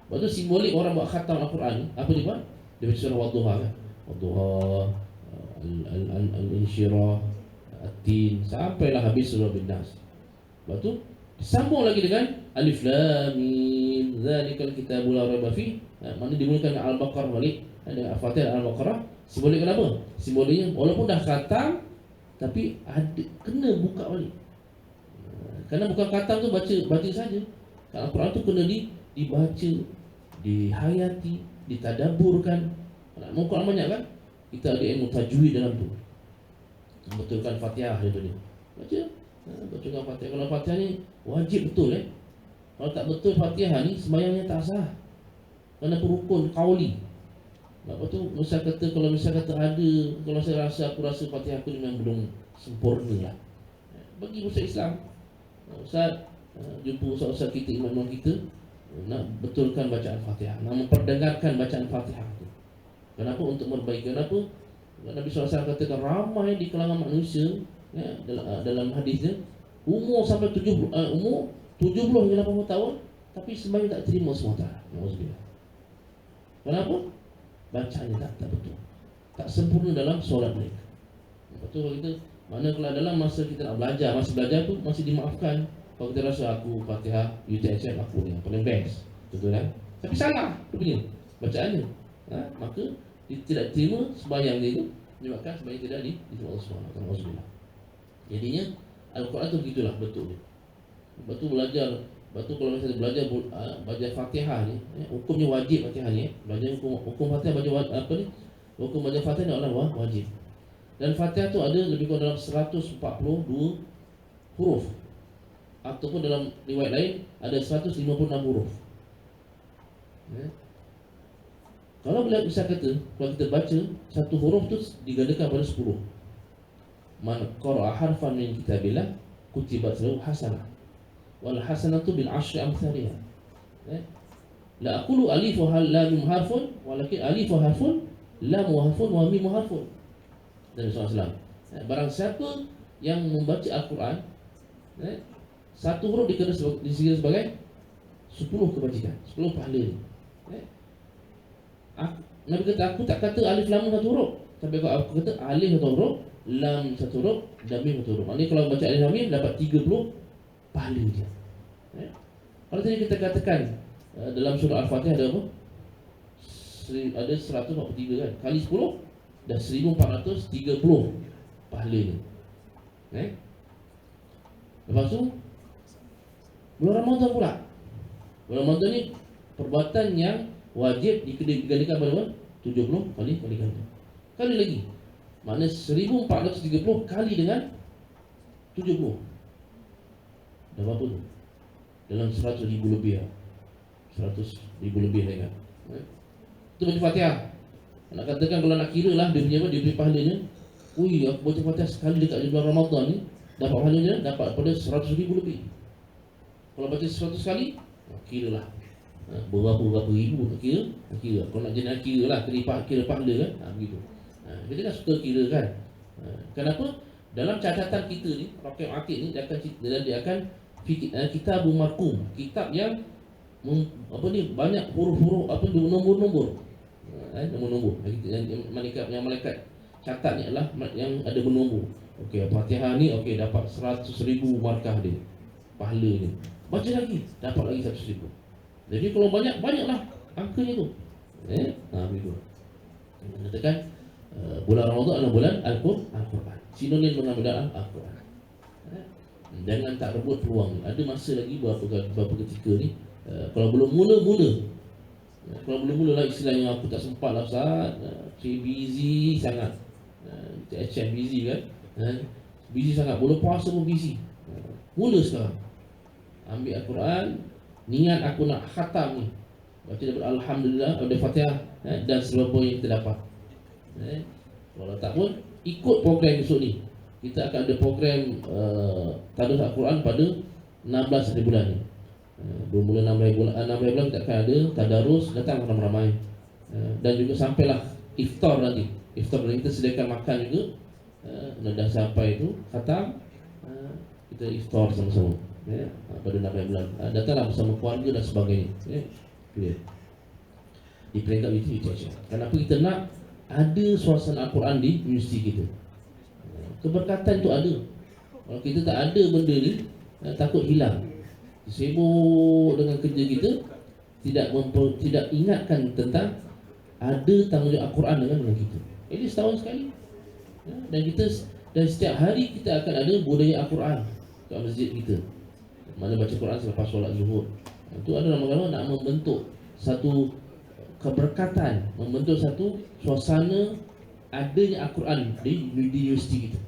Lepas tu simbolik orang buat khatam Al-Quran ni, apa dia buat? Dia baca surah Wadduha kan. Wadduha, Al-Insyirah, At-Tin, sampailah habis surah Bin-Nas. Lepas tu sambung lagi dengan Alif Lam Mim, Zalikal Kitabul La Raiba Fihi. Mana dimulakan dengan Al-Baqarah balik, dengan Al-Fatihah dan Al-Baqarah. Simbolik kenapa? Simboliknya walaupun dah khatam tapi ada, kena buka balik. Kerana bukan khatam tu baca saja. Al-Quran tu kena dibaca, dihayati, ditadaburkan. Al Quran banyak kan? Kita ada ilmu tajwid dalam tu. Betulkan Fatihah dia tu ni. Baca. Betulkan Fatihah. Kalau Fatihah ni wajib betul Kalau tak betul Fatihah ni sembahyangnya tak sah. Kerana rukun qauli. Lepas tu Musa kata, kalau saya rasa Fatihah aku ni memang belum sempurna lah. Bagi Musa Islam, Ustaz jumpa Ustaz kita, imam kita, nak betulkan bacaan Fatihah, nak memperdengarkan bacaan Fatihah tu. Kenapa? Untuk memperbaiki. Kenapa? Nabi SAW katakan ramai di kalangan manusia dalam hadisnya umur sampai 70 hingga 80 tahun tapi sembahyang tak terima semua taala. Nauzubillah. Kenapa? Bacanya tak betul, tak sempurna dalam solat mereka. Betul kalau kita, mana kalau dalam masa kita nak belajar, masa belajar tu masih dimaafkan. Kalau kita rasa aku Fatihah, UTSM aku ni yang paling best, betul kan? Tapi salah rupanya bacaannya, maka dia tidak terima sembahyang dia itu, menyebabkan sembahyang tidak diterima Allah SWT. Alhamdulillah. Jadinya Al-Quran tu begitulah betul dia. Lepas tu belajar. Lepas tu kalau misalnya belajar Fatihah ni, hukumnya wajib Fatihah ni, belajar hukum Fatihah, hukum belajar Fatihah ni adalah wajib. Dan Fatihah tu ada lebih kurang dalam 142 huruf, ataupun dalam riwayat lain ada 156 huruf. Kalau boleh bisa kata, kalau kita baca satu huruf tu digandakan pada 10. Man qara'a harfan min kitabillah kutibat lahu hasanah wal hasanatu bil 10 amsalha. La aqulu alifu lam mim harfun walakin alifu harfun lam harfun wa mim harfun. Dan Rasulullah SAW, barang siapa yang membaca Al-Quran, satu huruf disebut sebagai 10 kebajikan, 10 pahala. Nabi kata, aku tak kata alif lam satu huruf, tapi aku kata alif satu huruf, lam satu huruf, dan mim satu huruf. Maksudnya kalau baca alif lam mim dapat 30 pahala dia. Kalau tadi kita katakan dalam surah Al-Fatihah ada apa? Ada 143 kan, kali 10 dah 1430 pahala ni. Lepas tu bulan Ramadan pula. Bulan Ramadan ni perbuatan yang wajib dikalikan pada 70 kali ganda. Kali lagi. Makna 1430 kali dengan 70. Dah berapa tu? Dalam 100,000 lebih lah. 100,000 lebih lah kan. Itu baca Fatihah. Nak katakan kalau nak kira lah dia punya pahalanya. Ui, aku baca Fatihah sekali dekat bulan Ramadan ni, dapat pahalanya dapat pada 100,000 lebih. Kalau baca 100 kali, kira lah berapa ribu nak kira. Kalau nak jenis kira lah, kira pahala kan, begitu. Kita kan suka kira kan. Kenapa? Dalam catatan kita ni, Raqib Atid ni dia akan kitabul marqum, kitab yang banyak huruf-huruf, nombor-nombor. Nombor-nombor. Yang malaikat catat ni adalah yang ada bernombor. Okey, Fatihah ni okey dapat 100,000 markah dia. Pahala ni. Baca lagi, dapat lagi 100,000. Jadi kalau banyak-banyaklah angkanya tu. Begitu. Katakan bulan Ramadan adalah bulan Al-Quran. Sinonim dengan bulan Al-Quran. Jangan tak rebut peluang ni. Ada masa lagi beberapa ketika ni, kalau belum mula lah istilahnya aku tak sempat lah Ustaz, saya busy sangat, HM busy kan, busy sangat, boleh puasa pun busy. Mula sekarang, ambil Al-Quran, niat aku nak khatam ni, baca daripada Alhamdulillah, daripada Fatihah, dan sebab yang kita dapat. Kalau tak pun ikut program esok ni. Kita akan ada program tadarus Al-Quran pada 16 hari bulan ni. 2 bulan 6 hari bulan kita akan ada tadarus, datang ramai-ramai. Dan juga sampailah iftar nanti. Iftar nanti kita sediakan makan juga. Dah sampai tu khatam, kita iftar sama-sama pada 6 hari bulan. Datanglah bersama keluarga dan sebagainya. Clear. Di peringkat itu saja. Kenapa kita nak ada suasana Al-Quran di universiti kita? Keberkatan tu ada. Kalau kita tak ada benda ni, takut hilang. Sibuk dengan kerja kita, tidak ingatkan tentang ada tanggungjawab Al-Quran dengan kita. Ini setahun sekali. Dan setiap hari kita akan ada budaya Al-Quran kat masjid kita. Mana baca Quran selepas solat zuhur. Itu adalah lama-lama nak membentuk satu keberkatan, membentuk satu suasana adanya Al-Quran di universiti kita.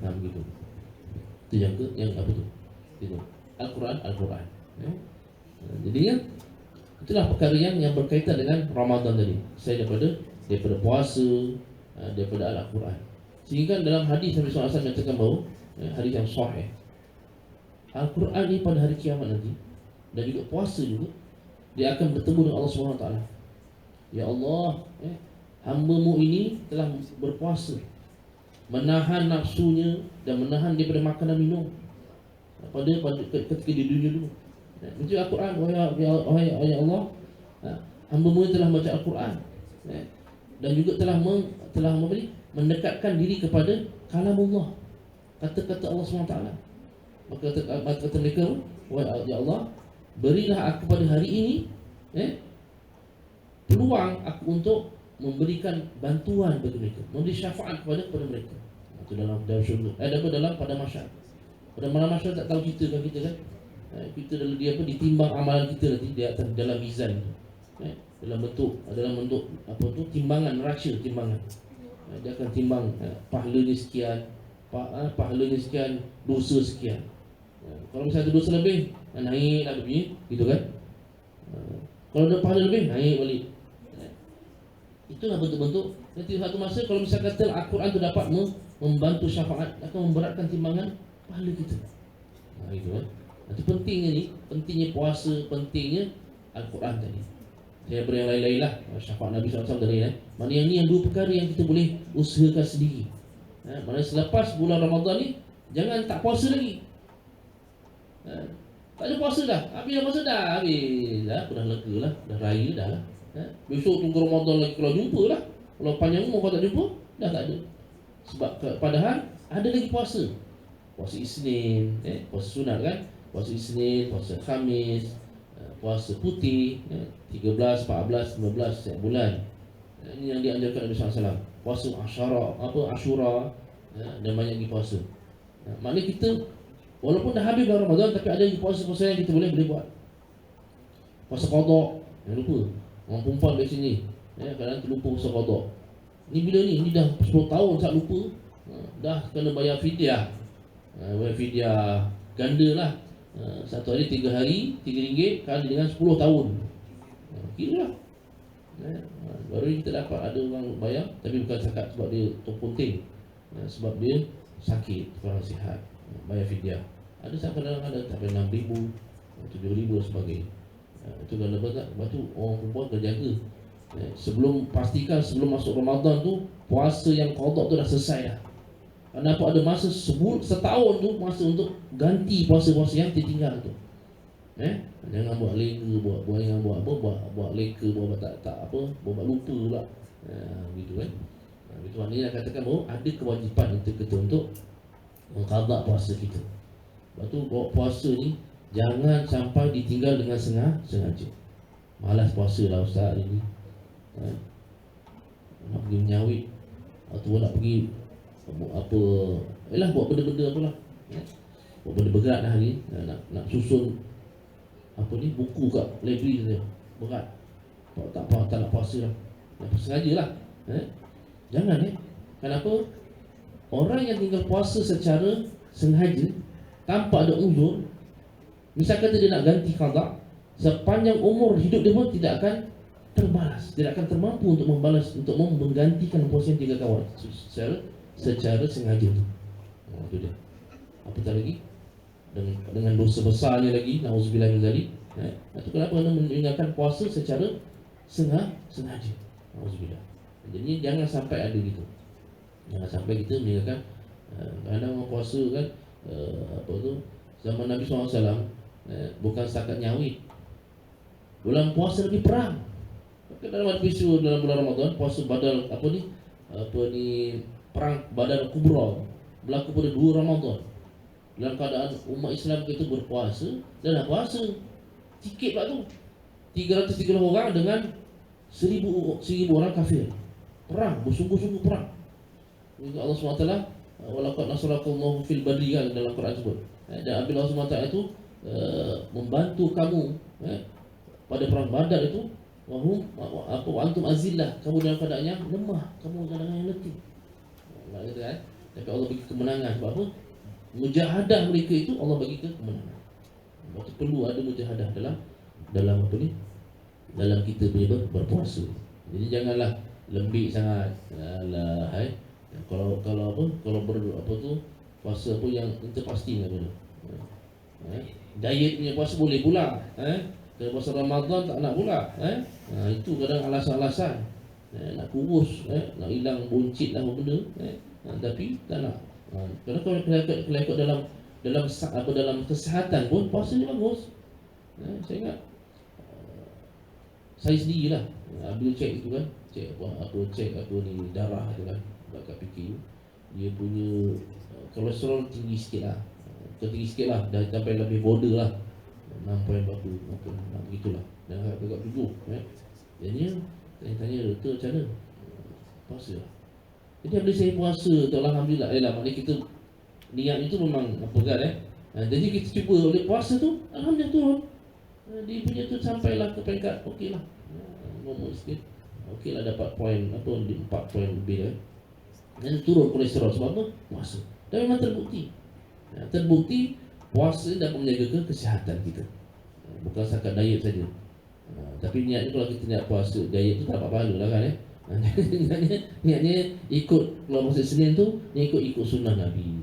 Begitu. Itu yang apa tu? Itu. Al-Quran. Jadinya itulah perkara yang berkaitan dengan Ramadan tadi. Saya daripada puasa, daripada Al-Quran. Sehingga dalam hadis Nabi SAW menyatakan bahawa hadis yang sahih, Al-Quran ni pada hari kiamat nanti dan juga puasa juga, dia akan bertemu dengan Allah SWT. Ya Allah, hamba-Mu ini telah berpuasa, menahan nafsunya dan menahan daripada makan dan minum pada ketika di dunia dulu. Baca Al-Quran, wahai Allah, hamba-Mu telah baca Al-Quran dan juga telah mendekatkan diri kepada kalamullah, kata-kata Allah SWT. Maka kata mereka, ya Allah, berilah aku pada hari ini peluang aku untuk memberikan bantuan bagi mereka, memberi syafaat kepada mereka. Itu dalam syurga, dalam pada masyarakat. Pada malam masyarakat tak tahu cerita kan kita kan. Kita dalam dia apa ditimbang amalan kita nanti di atas dalam mizan. Dalam bentuk apa tu timbangan neraca timbangan. Dia akan timbang pahalanya sekian, pahalanya sekian, dosa sekian. Kalau misalnya dosa lebih, naiklah dia punya, gitu kan? Kalau ada pahala lebih, naik balik. Itulah bentuk-bentuk. Nanti satu masa kalau misalnya kata Al-Quran itu dapat membantu syafaat, akan memberatkan timbangan pahala kita. Itu kan? Itu pentingnya ni, pentingnya puasa, pentingnya Al-Quran tadi. Saya beri yang lain-lain lah, syafaat Nabi SAW dari mana yang ni yang dua perkara yang kita boleh usahakan sendiri. Mana selepas bulan Ramadan ni, jangan tak puasa lagi. Tak ada puasa dah, habis dah puasa dah, habis dah, aku dah lega lah, dah raya dah lah. Besok tunggu Ramadan lagi kalau jumpa lah. Kalau panjang umur kau tak jumpa, dah tak ada. Sebab padahal ada lagi puasa. Puasa Isnin, puasa sunat kan, puasa Isnin, puasa Khamis, puasa putih, 13, 14, 15 setiap bulan. Ini yang dianjurkan Nabi SAW. Puasa Ashura, dan banyak lagi puasa. Maknanya kita walaupun dah habis bulan Ramadan, tapi ada lagi puasa-puasa yang kita boleh buat. Puasa qada, jangan lupa. Orang perempuan dari sini, kadang terlupa puasa qada. Ni bila ni? Ni dah 10 tahun tak lupa. Dah kena bayar fidyah. Bayar fidyah ganda lah. Satu hari 3 hari, RM3 kali dengan 10 tahun. Kira lah. Baru kita dapat ada orang bayar, tapi bukan cakap sebab dia terpunting, sebab dia sakit, kurang sihat, bayar fidyah. Ada sampai kadang-kadang sampai RM6,000, RM7,000 dan sebagainya. Itu kalau lepas tu orang perempuan kena jaga. Pastikan sebelum masuk Ramadan tu, puasa yang qada tu dah selesai dah. Kenapa ada masa setahun tu, masa untuk ganti puasa-puasa yang tertinggal tu. Jangan buat leka, buat leka, buat buat lupa pula. Gitu kan. Itu maknanya katakan bahawa ada kewajipan untuk kita untuk mengqada puasa kita. Lepas tu puasa ni jangan sampai ditinggal dengan sengaja. Malas puasa lah ustaz ini. Nak pergi menyawit atau nak pergi buat benda-benda apalah. Buat benda berat dah ni, nak susun buku kat library saja. Berat. Tak nak puasa lah. Nak sengaja lah. Jangan Kenapa? Orang yang tinggal puasa secara sengaja tanpa ada uzur, Misalkan dia nak ganti qada, sepanjang umur hidup dia pun tidak akan terbalas, tidak akan termampu untuk membalas, untuk menggantikan puasa yang 3 kawan secara sengaja tu. Itu dia. Apatah lagi dengan dosa besarnya lagi, nauzubillah min zalik. Itu kenapa anda meninggalkan puasa secara sengaja. Nauzubillah. Jadi jangan sampai ada gitu. Jangan sampai kita meninggalkan. Kadang orang puasa kan apa tu, zaman Nabi SAW bukan setakat nyawit. Bulan puasa lagi perang. Dalam peristiwa dalam bulan Ramadan, puasa Badar perang Badar Kubra berlaku pada 2 Ramadan. Dalam keadaan umat Islam itu berpuasa dan puasa sikit pula tu, 330 orang dengan 1000 orang kafir. Perang, bersungguh-sungguh perang. Juga Allah SWT walaqad nasarakallahu fil badri kan dalam Quran sebut. Dan apabila Allah SWT itu membantu kamu pada perang Badar itu, wahum apa antum azillah, kamu dalam keadaan yang lemah, kamu dalam keadaan yang letih. Gitu kan? Tapi Allah bagi kemenangan. Sebab apa? Mujahadah mereka itu Allah bagi kemenangan. Waktu perlu ada mujahadah dalam apa ni? Dalam kita punya berpuasa. Jadi janganlah lembik sangat. Alah, kalau apa? Kalau apa tu? Puasa apa yang kita pasti enggak boleh. Diet punya puasa boleh pula. Kalau puasa Ramadan tak nak pula. Itu kadang alasan-alasan. Nak kurus, nak hilang buncit lah apa benda. Tapi tak nak. Kerana kalau ikut dalam kesihatan pun puasa ni bagus. Saya ingat saya sendirilah bila cek itu kan, cek apa ni darah tu kan, dekat PQ dia punya kolesterol tinggi sikit lah. Tinggi sikit lah, dah sampai lebih border lah, 6 poin berapa begitulah, dah agak 7. Jadinya saya tanya doktor macam mana puasa lah. Jadi bila saya puasa tu alhamdulillah, maknanya kita niat itu memang apa kan jadi kita cuba boleh puasa tu alhamdulillah turun. Dia punya tu sampailah ke peringkat okey lah, normal sikit, okey lah, dapat poin apa 4 poin lebih dan turun kolesterol. Sebab apa? Puasa. Dan memang terbukti puasa dapat menjaga kesihatan kita, bukan setakat diet saja. Tapi niatnya kalau kita nak puasa diet tu tak dapat pahala lah kan niatnya ikut, kalau puasa Senin tu ikut sunnah Nabi.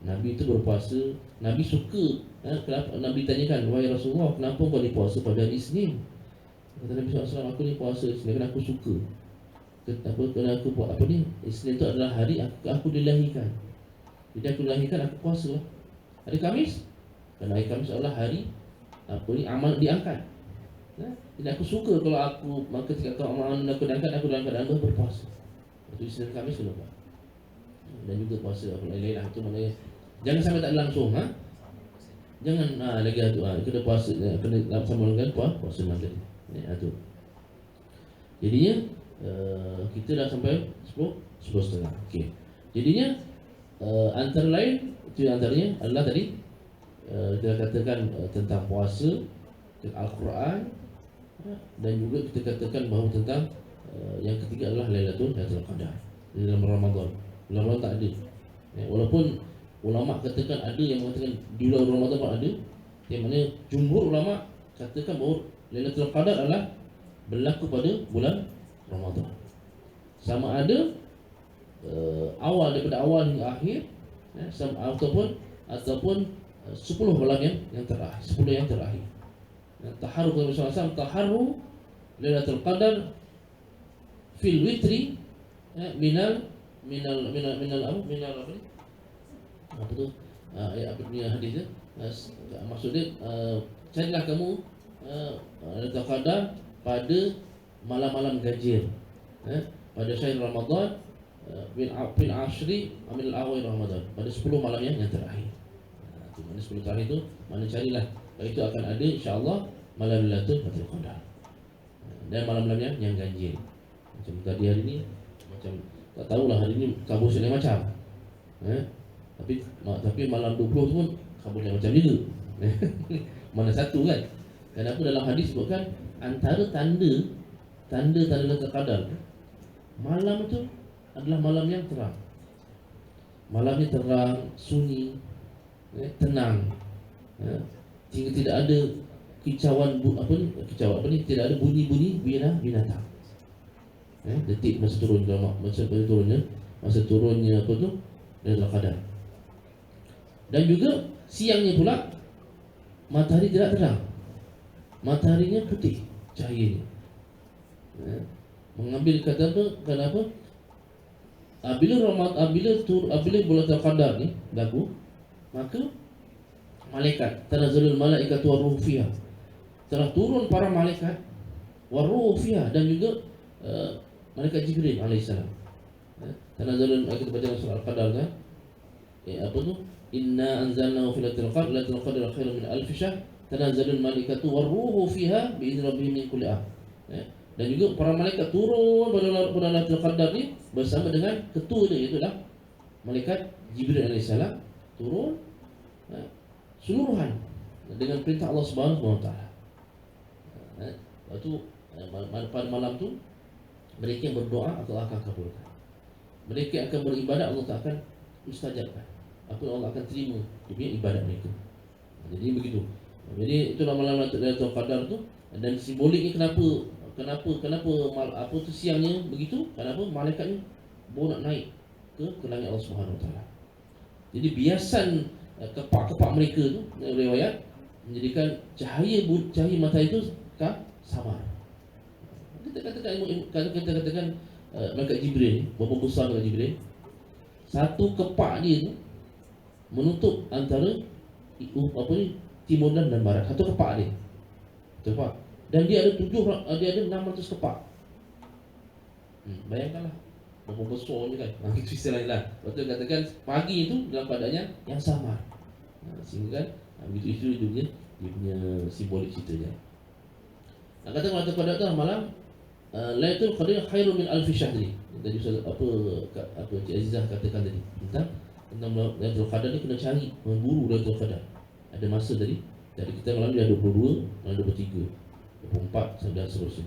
Nabi itu berpuasa, Nabi suka. Kenapa? Nabi tanyakan, wahai Rasulullah, kenapa kau ni puasa pada hari Isnin? Kata Nabi SAW, aku ni puasa Isnin kerana aku suka. Kerana aku buat apa ni? Isnin itu adalah hari aku dilahirkan. Jadi aku dilahirkan, aku puasa lah. Hari Khamis, kerana hari Khamis adalah hari apa ni, amal diangkat. Jadi aku suka kalau aku, maka ketika amal aku diangkat, aku dalam keadaan berpuasa. Itu Isnin Khamis kena buat. Dan juga puasa apa lain-lain lah. Itu maknanya jangan sampai tak langsung. Jangan lagi kena puasa, kena sama dengan puasa nanti. Itu. Jadinya kita dah sampai 10:30. Okey. Jadinya antara lain itu antaranya adalah tadi kita katakan tentang puasa, Al-Quran, dan juga kita katakan bahawa tentang yang ketiga adalah Lailatul Qadar dalam Ramadan. Ramadan tak ada. Walaupun ulama katakan ada yang mengatakan di bulan Ramadan pun ada, yang mana jumhur ulama katakan bahawa Lailatul Qadar adalah berlaku pada bulan Ramadan. Sama ada awal daripada awal hingga akhir, ataupun 10 malam yang terakhir, 10 yang terakhir. Taharru Nabi SAW, taharru Lailatul Qadar fil witri minal apa tu? Apa punya hadis tu? Maksudnya carilah kamu Lailatul Qadar pada malam-malam ganjil, pada syahr Ramadan, bil ashri min al-awal Ramadan, pada 10 malam yang terakhir. Itu mana 10 terakhir tu, mana carilah. Itu akan ada insya-Allah malam Lailatul Qadar. Dan malam-malam yang ganjil. Macam tadi hari ni, macam tak tahulah hari ni kabus lain macam. Tapi malam 20 tu pun kabus lain macam juga. Mana satu kan? Kenapa dalam hadis sebutkan antara tanda Lailatul Qadar, malam itu adalah malam yang terang. Malamnya terang, sunyi, tenang, sehingga tidak ada kicauan tidak ada bunyi-bunyi binatang. Detik masa turunnya apa tu Lailatul Qadar. Dan juga siangnya pula matahari tidak terang, mataharinya putih cahayanya. Mengambil kata apa? Kenapa? Apabila Lailatul Qadar ni berlaku, maka malaikat tanazzalul malaikatu waruh fiha, telah turun para malaikat waruh fiha, dan juga malaikat Jibril alaihissalam. Tanazzalul malaikatu baca surah Al-Qadar kan? Apa tu? Inna anzalnahu fi lailatul qadr, lailatul qadr khairun min alf syahr, tanazzalul malaikatu waruh fiha bi idzni rabbihim min kulli amr. Dan juga para malaikat turun pada Lailatul Qadar ni bersama dengan ketua dia, iaitu malaikat Jibril alaihissalam, turun seluruhan dengan perintah Allah Subhanahu wa taala. Lepas tu pada malam tu mereka yang berdoa Allah akan kabulkan. Mereka yang akan beribadat Allah akan mustajabkan. Allah akan terima dia punya ibadat mereka. Jadi begitu. Jadi itulah malam Lailatul Qadar tu. Dan simboliknya kenapa apa tu siangnya begitu? Kenapa malaikat ni baru nak naik ke langit Allah Subhanahu wa taala. Jadi biasan kepak-kepak mereka tu riwayat menjadikan cahaya matahari itu samar. Kita katakan malaikat Jibril ni, berapa besar malaikat Jibril? Satu kepak dia tu menutup antara timur dan barat. Satu kepak dia. Kepak. Dan dia ada 600 kepak. Bayangkanlah berapa besar ni kan. Itu istilah lah. Lepas tu katakan pagi itu dalam keadaannya yang samar. Sehingga kan begitu itu dia punya simbolik ceritanya. Nak kata Lailatul Qadar tu malam Lailatul Qadar khairun min alf syahr. Tadi apa Cik Azizah katakan tadi tentang Lailatul Qadar ni kena cari, memburu Lailatul Qadar. Ada masa tadi kita malam dia 22, malam 23, 24 sampai seterusnya.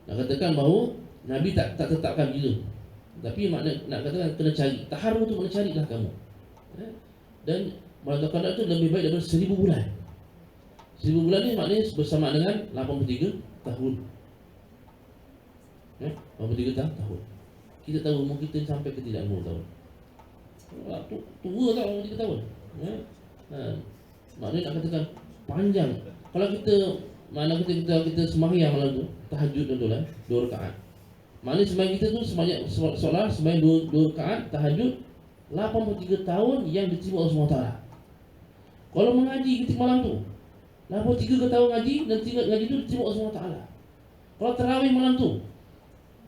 Nak katakan bahawa Nabi tak tetapkan bila, tapi makna nak katakan kena cari. Taharru tu kena carilah kamu. Dan Lailatul Qadar tu lebih baik daripada 1000 bulan. 1000 bulan ni maknanya bersama dengan 83 tahun. 83 tahun. Kita tahu umur kita sampai ke tidak umur tahun. Tua tak umur 3 tahun. Maknanya nak katakan panjang. Kalau kita sembahyang malam tu, tahajud tuan-tuan, 2 rakaat. Maknanya sembahyang kita tu seolah sembahyang 2 rakaat tahajud 83 tahun yang diterima Allah SWT. Kalau mengaji ketika malam tu 83 tahun ngaji dan ngaji tu diterima Allah SWT. Kalau tarawih malam tu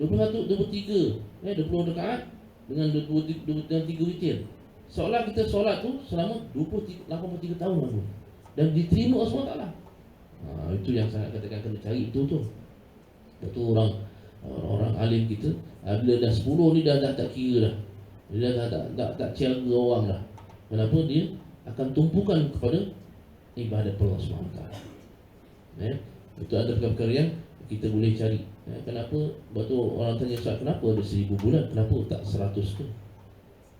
21, 23, 20 rakaat dengan 23 witir, seolah kita solat tu selama 83 tahun lalu dan diterima Allah SWT. Itu yang saya katakan kena cari itu tu. Itu orang alim kita bila dah 10 ni dah tak kira dah. Dia dah tak ciaga orang dah. Kenapa? Dia akan tumpukan kepada ibadat Allah SWT. Itu ada perkara-perkara yang kita boleh cari. Kenapa? Waktu orang tanya Ustaz, kenapa ada 1000 bulan? Kenapa tak 100 tu?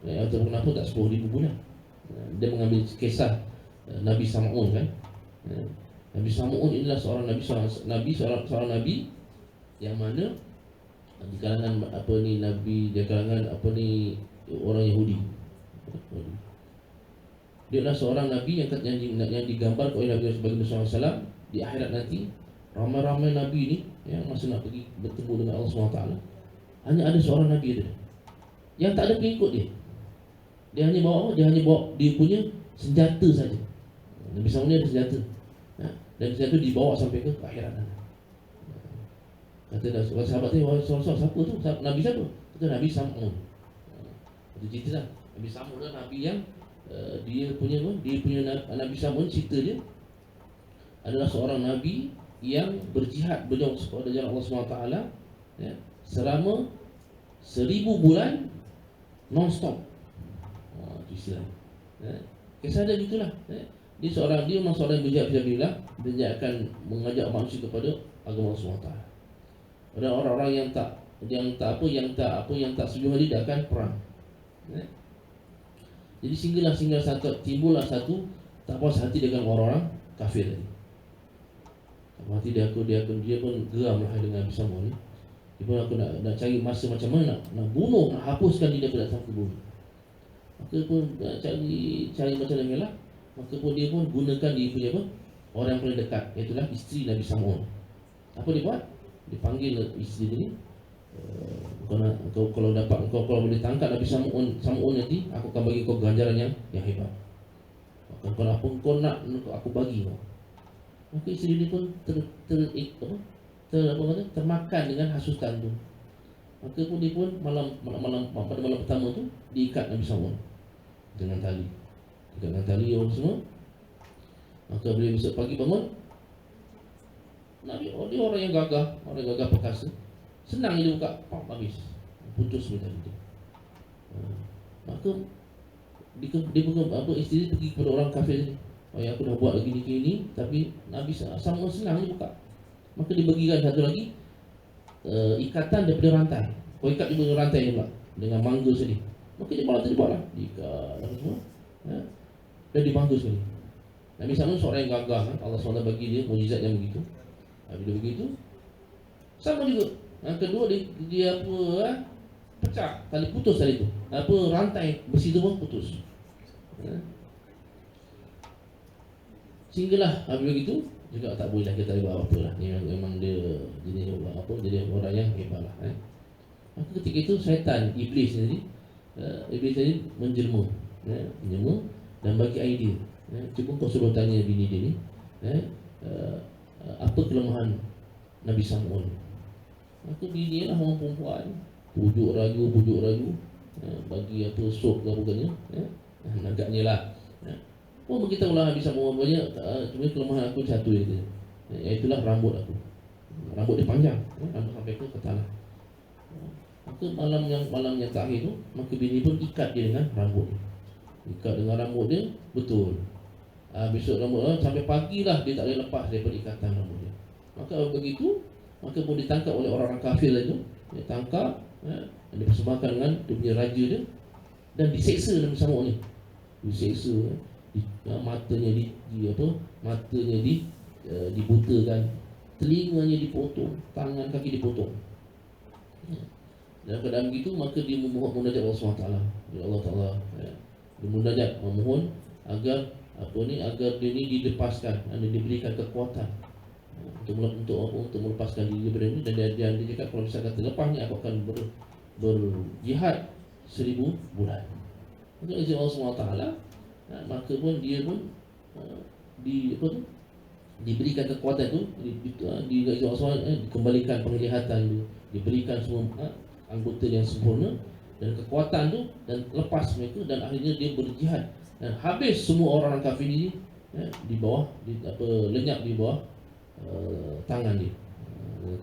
Atau kenapa tak 10,000 bulan? Dia mengambil kisah Nabi Sam'un kan. Nabi Sam'un inilah seorang nabi yang mana di kalangan orang Yahudi. Dia adalah seorang nabi yang digambar oleh Nabi sebagai SAW di akhirat nanti. Ramai-ramai nabi ni yang masa nak pergi bertemu dengan Allah SWT, hanya ada seorang nabi dia yang tak ada pengikut dia. Dia hanya bawa dia punya senjata saja. Nabi SAW ni ada senjata. Dan senjata dibawa sampai ke akhirat nanti. Kata dah sahabat tanya, siapa tu? Nabi siapa? Kata Nabi Sam'un. Itu cerita lah. Nabi Sam'un adalah Nabi yang dia punya Nabi Sam'un, cerita dia adalah seorang Nabi yang berjihad berjuang kepada jalan Allah SWT selama 1000 bulan non-stop. Itu istilah. Kisah dia gitulah. Dia memang seorang yang berjihad fisabilillah, dan dia akan mengajak manusia kepada agama Allah SWT. Ada orang-orang yang tak setuju dia akan perang. Jadi timbullah satu tak puas hati dengan orang-orang kafir tadi. Tak puas hati dia pun geram lah dengan Nabi Samud ni. Dia pun aku nak cari masa macam mana nak bunuh, nak hapuskan dia daripada atas bumi. Maka pun cari macam mana lah. Maka pun dia pun gunakan dia punya apa? Orang yang paling dekat, iaitulah isteri Nabi Samud. Apa dia buat? Dia panggil isteri dia ni, kalau dapat kalau boleh tangkap Nabi Samud nanti, aku akan bagi kau ganjaran yang hebat. Kalau apa kau nak aku bagi kau. Maka isteri dia pun termakan dengan hasutan tu. Maka pun dia pun pada malam pertama tu diikat Nabi Samud dengan tali. Dengan tali orang semua. Maka bila besok pagi bangun, Nabi dia orang yang gagah perkasa. Senang dia buka, habis. Putus tali tu. Maka dia pun isteri pergi kepada orang kafir ni. Aku dah buat gini, tapi Nabi Samud senang dia buka. Maka dia bagikan satu lagi ikatan daripada rantai. Kau ikat dia dengan rantai ni pula, dengan mangga sekali. Maka dia buat lah, diikat apa semua, dan dibangga sekali. Nabi Samud seorang yang gagah, Allah SWT bagi dia mujizat yang begitu. Bila begitu, sama juga. Yang kedua dia pecah, tali putus tali tu. Rantai besi tu pun putus. Sehinggalah begitu juga tak boleh lah kita buat apa lah. Memang dia jadi orang yang hebat lah. Maka ketika itu syaitan, iblis tadi menjelma dan bagi idea. Cuba kau suruh tanya bini dia ni, apa kelemahan Nabi Samud. Maka bini lah orang perempuan, pujuk ragu, bagi apa sok ke bukannya, agaknya lah. Oh beritahulah Nabi Samud banyak, cuma kelemahan aku satu je, iaitulah rambut aku. Rambut dia panjang, rambut sampai ke tanah. Maka malam yang terakhir tu, maka bini pun ikat dia dengan rambut dia. Ikat dengan rambut dia, betul. Besok rambut sampai pagi lah dia tak boleh lepas daripada ikatan rambut dia. Maka begitu, maka pun ditangkap oleh orang-orang kafir itu. Dia tangkap, dia persembahkan dengan dia punya raja dia, dan diseksa Nabi Samud ni. Diseksa, matanya dibutakan, telinganya dipotong, tangan kaki dipotong. Dalam keadaan begitu, maka dia memohon munajat Allah SWT. Ya Allah Taala, dia munajat memohon agar dia ni dilepaskan dan diberikan kekuatan untuk melepaskan diri daripada ini. Dan dia cakap kalau bisa kata lepas ni aku akan berjihad 1000 bulan. Maka izin Allah SWT, maka pun dia pun diberikan kekuatan tu, dikembalikan penglihatan dia, diberikan semua anggota yang sempurna dan kekuatan tu, dan lepas mereka, dan akhirnya dia berjihad dan habis semua orang kafir ini di bawah lenyap di bawah tangan dia.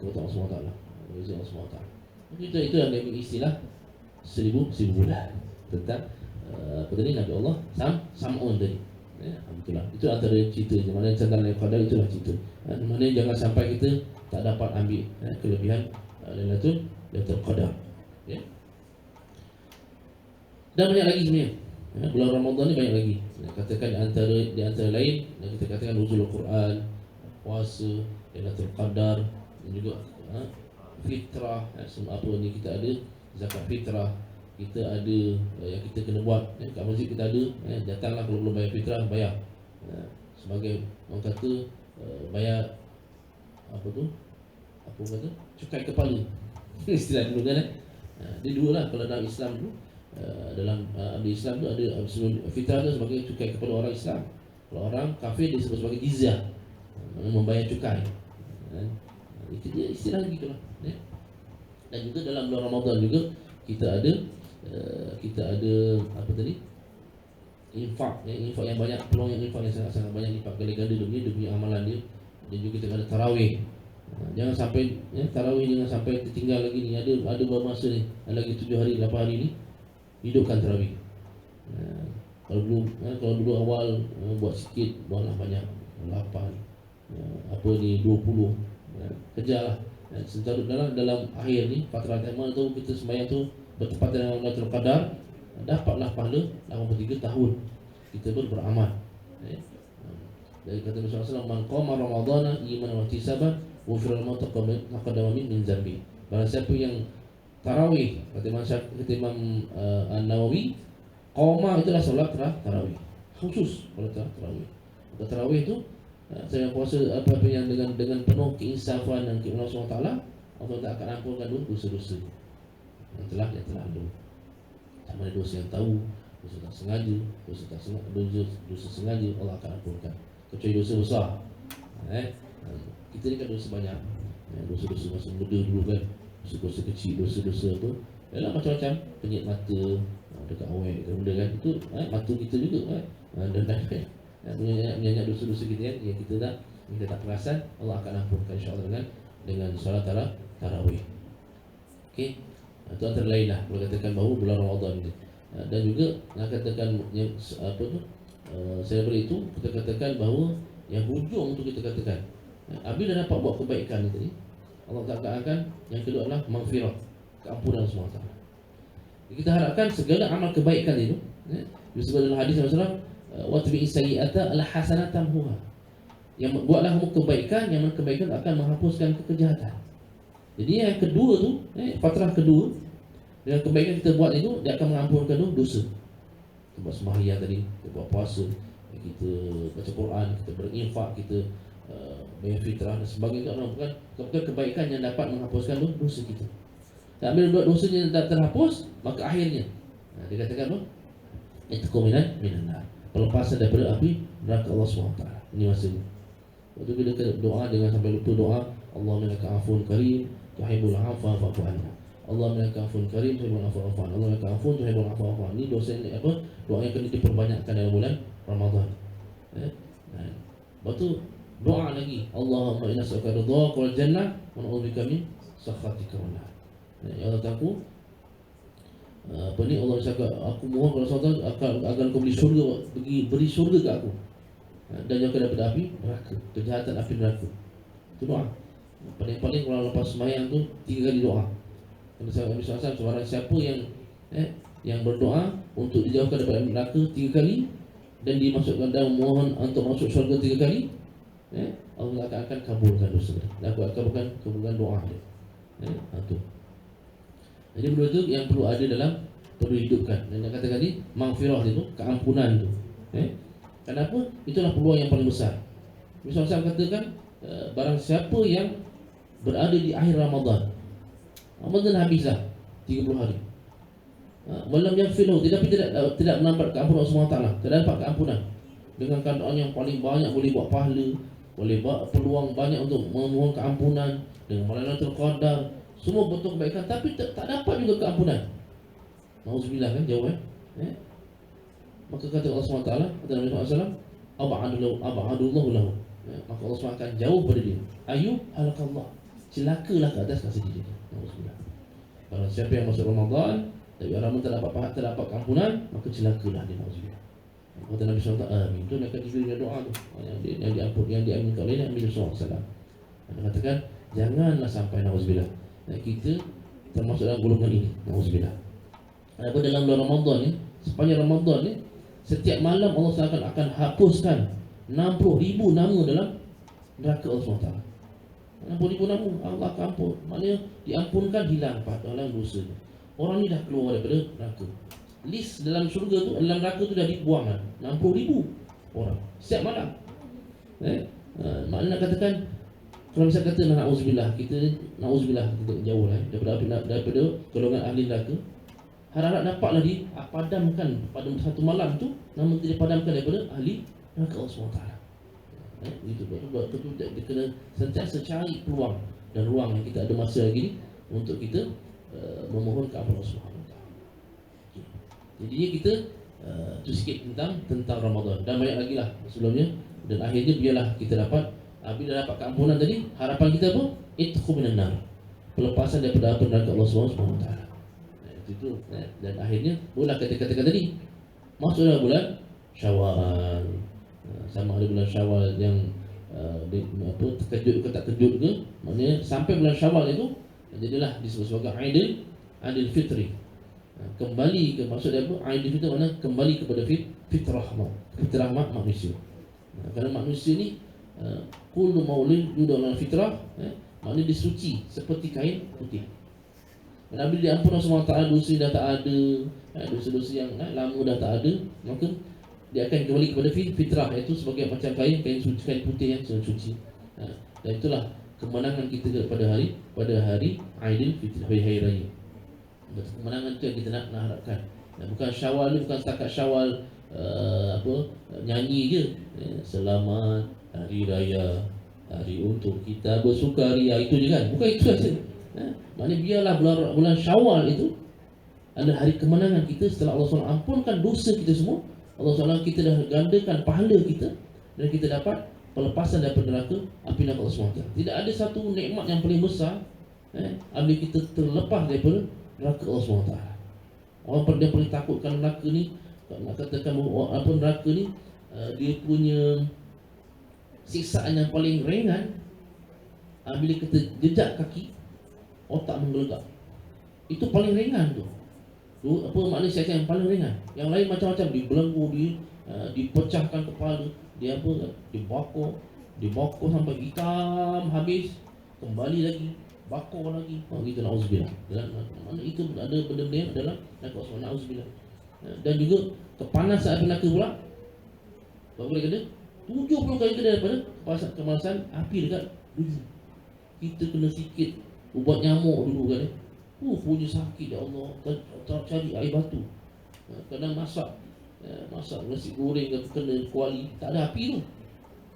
Kekuatan Allah SWT. Itu yang dia istilah 1000 bulan tentang Nabi Allah Samud tadi. Itulah. Itu antara cerita je. Mana tentang Qadar, itulah cerita. Mana jangan sampai kita tak dapat ambil kelebihan Lailatul Qadar. Ya. Dan banyak lagi sebenarnya. Bulan Ramadan ni banyak lagi. Katakan di antara lain, kita katakan nuzul Al-Quran, puasa, Lailatul Qadar, dan juga fitrah, semua apa ni kita ada, zakat fitrah, kita ada yang kita kena buat. Kat masjid kita ada, datanglah kalau belum bayar fitrah, bayar. Sebagai orang kata bayar cukai kepala. Istilah dulu kan. Dia dua lah kalau dalam Islam tu. Dalam Islam tu ada fitrah tu sebagai cukai kepada orang Islam. Kalau orang kafir dia sebut sebagai jizyah, membayar cukai. Itu dia istilah gitulah. Dan juga dalam bulan Ramadan juga kita ada infak yang banyak, peluang yang infak yang sangat banyak, lipat kali ganda dia punya amalan dia. Dan juga kita ada tarawih. Jangan sampai tarawih jangan sampai tertinggal lagi ni. Ada beberapa masa ni, lagi 7 hari 8 hari ni hidupkan tarawih. Kalau dulu awal buat sikit, buatlah banyak, 8 20, kejarlah. Sementara dalam akhir ni Fatrah Tahman tu kita sembahyang tu bertepatan dengan Lailatul Qadar, dapatlah pahala 83 tahun kita beramal. Dari kata Nabi SAW, man qama ramadhana imanan wa ihtisaban ghufira lahu ma taqaddama min dzambi. Barang siapa yang tarawih, kata Imam An-Nawawi, qama itulah solat tarawih. Khusus pada tarawih. Pada tarawih itu saya puasa apa-apa yang dengan penuh keinsafan dan keimanan Allah Taala, Allah tak akan ampunkan dosa-dosa yang telah lalu. Sama ada dosa yang tahu, dosa tak sengaja, dosa sengaja, Allah akan ampunkan. Kecuali dosa besar. Kita ni kan dosa banyak. Dosa-dosa masa muda dulu kan, dosa-dosa kecil, dosa-dosa tu ialah macam-macam, penyakit mata, dekat awet ke benda kan, itu mata kita juga kan. Dan banyak dosa-dosa kita kan yang kita tak perasan, Allah akan ampunkan insya-Allah dengan solat tarawih. Okey. Itu antara lain lah kalau katakan bahawa bulan Ramadan ni. Dan juga nak katakan yang apa tu celebrate itu, kita katakan bahawa yang hujung tu kita katakan apabila dah dapat buat kebaikan ni tadi, Allah Ta'ala akan, yang kedua adalah maghfirah, keampunan semua SWT. Kita harapkan segala amal kebaikan itu disebut dalam hadis Rasulullah, wa tabi'i sayyi'ata al-hasanatan huwa, yang buatlah kamu kebaikan, yang kebaikan akan menghapuskan kejahatan. Jadi yang kedua tu, fatrah kedua, dengan kebaikan kita buat itu, dia akan mengampunkan dosa. Kita buat sembahyang tadi, kita buat puasa, kita baca Quran, kita berinfak, kita bayar fitrah dan sebagainya. Bukan kebaikan yang dapat menghapuskan dosa kita. Dan bila dosanya tak terhapus, maka akhirnya dia katakan apa? Itqu minan nar, pelepasan daripada api neraka Allah SWT. Ini maksudnya. Waktu bila kita doa, jangan sampai lupa doa, Allahumma innaka afuwun karim tuhibbul afwa fa'fu anna. Allahumma innaka afuwun karim tuhibbul afwa fa'fu anna. Allahumma innaka afuwun tuhibbul afwa fa'fu anna. Ini dosa ini apa? Doa yang kena diperbanyakkan dalam bulan Ramadan. Lepas tu doa lagi, Allahumma inna nas'aluka ridhaka wal jannah wa na'udzubika min sakhatika wan nar. Ya Allah, aku apa ni, Allah cakap, aku mohon kepada Allah agar kau beri syurga, beri syurga ke aku, dan jauhkan daripada api neraka, kejahatan api neraka. Itu doa. Paling-paling kalau lepas sembahyang tu 3 kali doa. Nabi SAW, sebarang siapa yang berdoa untuk dijauhkan daripada api neraka 3 kali dan dimasukkan dalam mohon untuk masuk syurga 3 kali, Allah akan kabulkan dosa dia. Dan aku akan kabulkan doa dia. Itu. Jadi benda tu yang perlu ada perlu hidupkan. Dan yang kata tadi, maghfirah itu, keampunan itu. Kenapa? Itulah peluang yang paling besar. Misalnya saya katakan, barang siapa yang berada di akhir Ramadan habis dah 30 hari. Walam yaghfiru, tapi tidak mendapat keampunan Allah SWT, tidak dapat keampunan. Dengan keadaan yang paling banyak boleh buat pahala, boleh buat peluang banyak untuk memohon keampunan dengan Lailatul Qadar, semua bentuk kebaikan, tapi tak dapat juga keampunan. Nauzubillah kan, jauh Maka kata Allah SWT, kata Nabi SAW, ab'adullahu lahu, maka Allah SWT akan jauh pada dia. Ayu halakallah, celakalah ke atas kasih dia. Nauzubillah. Kalau siapa yang masuk Ramadan tapi Ramadan tak dapat keampunan, maka celakalah dia. Nauzubillah. Kata Nabi SAW, amin. Itu nak diberi doa tu yang diaminkan oleh Nabi SAW. Dia katakan, janganlah sampai nauzubillah kita termasuk dalam golongan ini. Nauzubillah. Apa dalam bulan Ramadan ni, sepanjang Ramadan ni, setiap malam Allah akan hapuskan 60,000 nama dalam neraka Allah SWT. 60,000 nama Allah akan ampun. Maknanya diampunkan, hilang dalam dosa. Orang ni dah keluar daripada neraka. List dalam syurga tu, dalam neraka tu dah dibuang 60,000 orang setiap malam. Maknanya nak katakan, kalau misalnya kata na'udzubillah, kita jauh daripada golongan ahli neraka, harap-harap dapatlah dipadamkan pada satu malam tu, nama kita dipadamkan daripada ahli neraka Allah SWT. Itu dia kena sentiasa cari peluang dan ruang yang kita ada masa lagi ni untuk kita memohon keampunan Allah SWT. Jadi kita itu sikit tentang Ramadan, dan banyak lagi lah sebelumnya. Dan akhirnya biarlah kita dapat, bila dapat keampunan tadi, harapan kita apa? Itqu minan nar, pelepasan daripada api neraka Allah SWT. Itu dan akhirnya boleh kata-kata tadi masuk dalam bulan Syawal. Sama ada bulan Syawal yang terkejut ke tak kejut ke, maknanya sampai bulan Syawal itu jadilah disebut sebagai Aidil Fitri. Kembali ke maksud dia apa? Aidil fitrah mana kembali kepada fitrah manusia. Kerana manusia ni kullu maulid yuladu ala fitrah, maknanya disuci seperti kain putih. Nabi diampun Allah SWT, dosa dah tak ada, dosa-dosa yang lama dah tak ada, maka dia akan kembali kepada fitrah, iaitu sebagai macam kain suci, kain putih yang suci. Dan itulah kemenangan kita pada hari Aidil Fitri, hari raya. Kemenangan itu yang kita nak harapkan. Bukan Syawal ni bukan setakat Syawal nyanyi je, selamat hari raya, hari untuk kita bersukaria, itu je kan. Bukan itu saja. Maknanya biarlah bulan Syawal itu adalah hari kemenangan kita setelah Allah SWT ampunkan dosa kita semua. Allah SWT kita dah gandakan pahala kita dan kita dapat pelepasan daripada neraka api neraka Allah SWT. Tidak ada satu nikmat yang paling besar apabila kita terlepas daripada neraka Allah SWT. Orang yang paling takutkan neraka ni, nak katakan apa neraka ni, dia punya siksaan yang paling ringan bila kita jejak kaki, otak menggelegak. Itu paling ringan tu. Apa makna siksaan yang paling ringan? Yang lain macam-macam, dibelenggu, dipecahkan kepala, dia apa, dibakar sampai hitam habis, kembali lagi, bakar lagi. Gitu, na'udzubillah. Mana itu ada benda-benda yang adalah neraka, na'udzubillah. Dan juga kepanasan api neraka pula, berapa kali kena? 70 kali kena daripada kepanasan api dekat bumi. Kita kena sikit ubat nyamuk dulu kan. Punya sakit ya Allah. Cari air batu. Kadang masak nasi goreng kena kuali, tak ada api tu.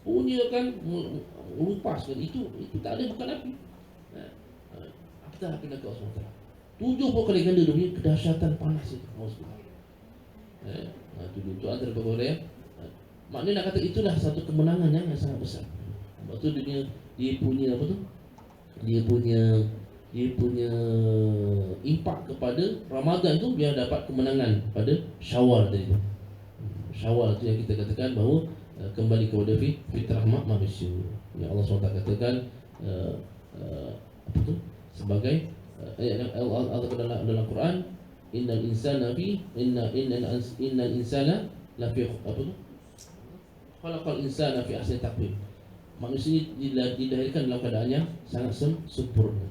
Punya kan melupas kan. Itu tak ada, bukan api. Kita api nak Allah SWT. 70 kali ganda dia punya kedahsyatan panas itu. Itu antara beberapa yang maknanya nak kata itulah satu kemenangan yang sangat besar. Sebab tu dia punya apa tu? Dia punya impak kepada Ramadan tu biar dapat kemenangan pada Syawal tadi tu. Syawal tu yang kita katakan bahawa kembali kepada fitrah manusia. Yang Allah SWT katakan apa tu? Sebagai ayat Allah dalam Quran, innal insana la fi apa tu? Khalaqal insana fi ahsani taqwim. Manusia ni dilahirkan dalam keadaan yang sangat sempurna.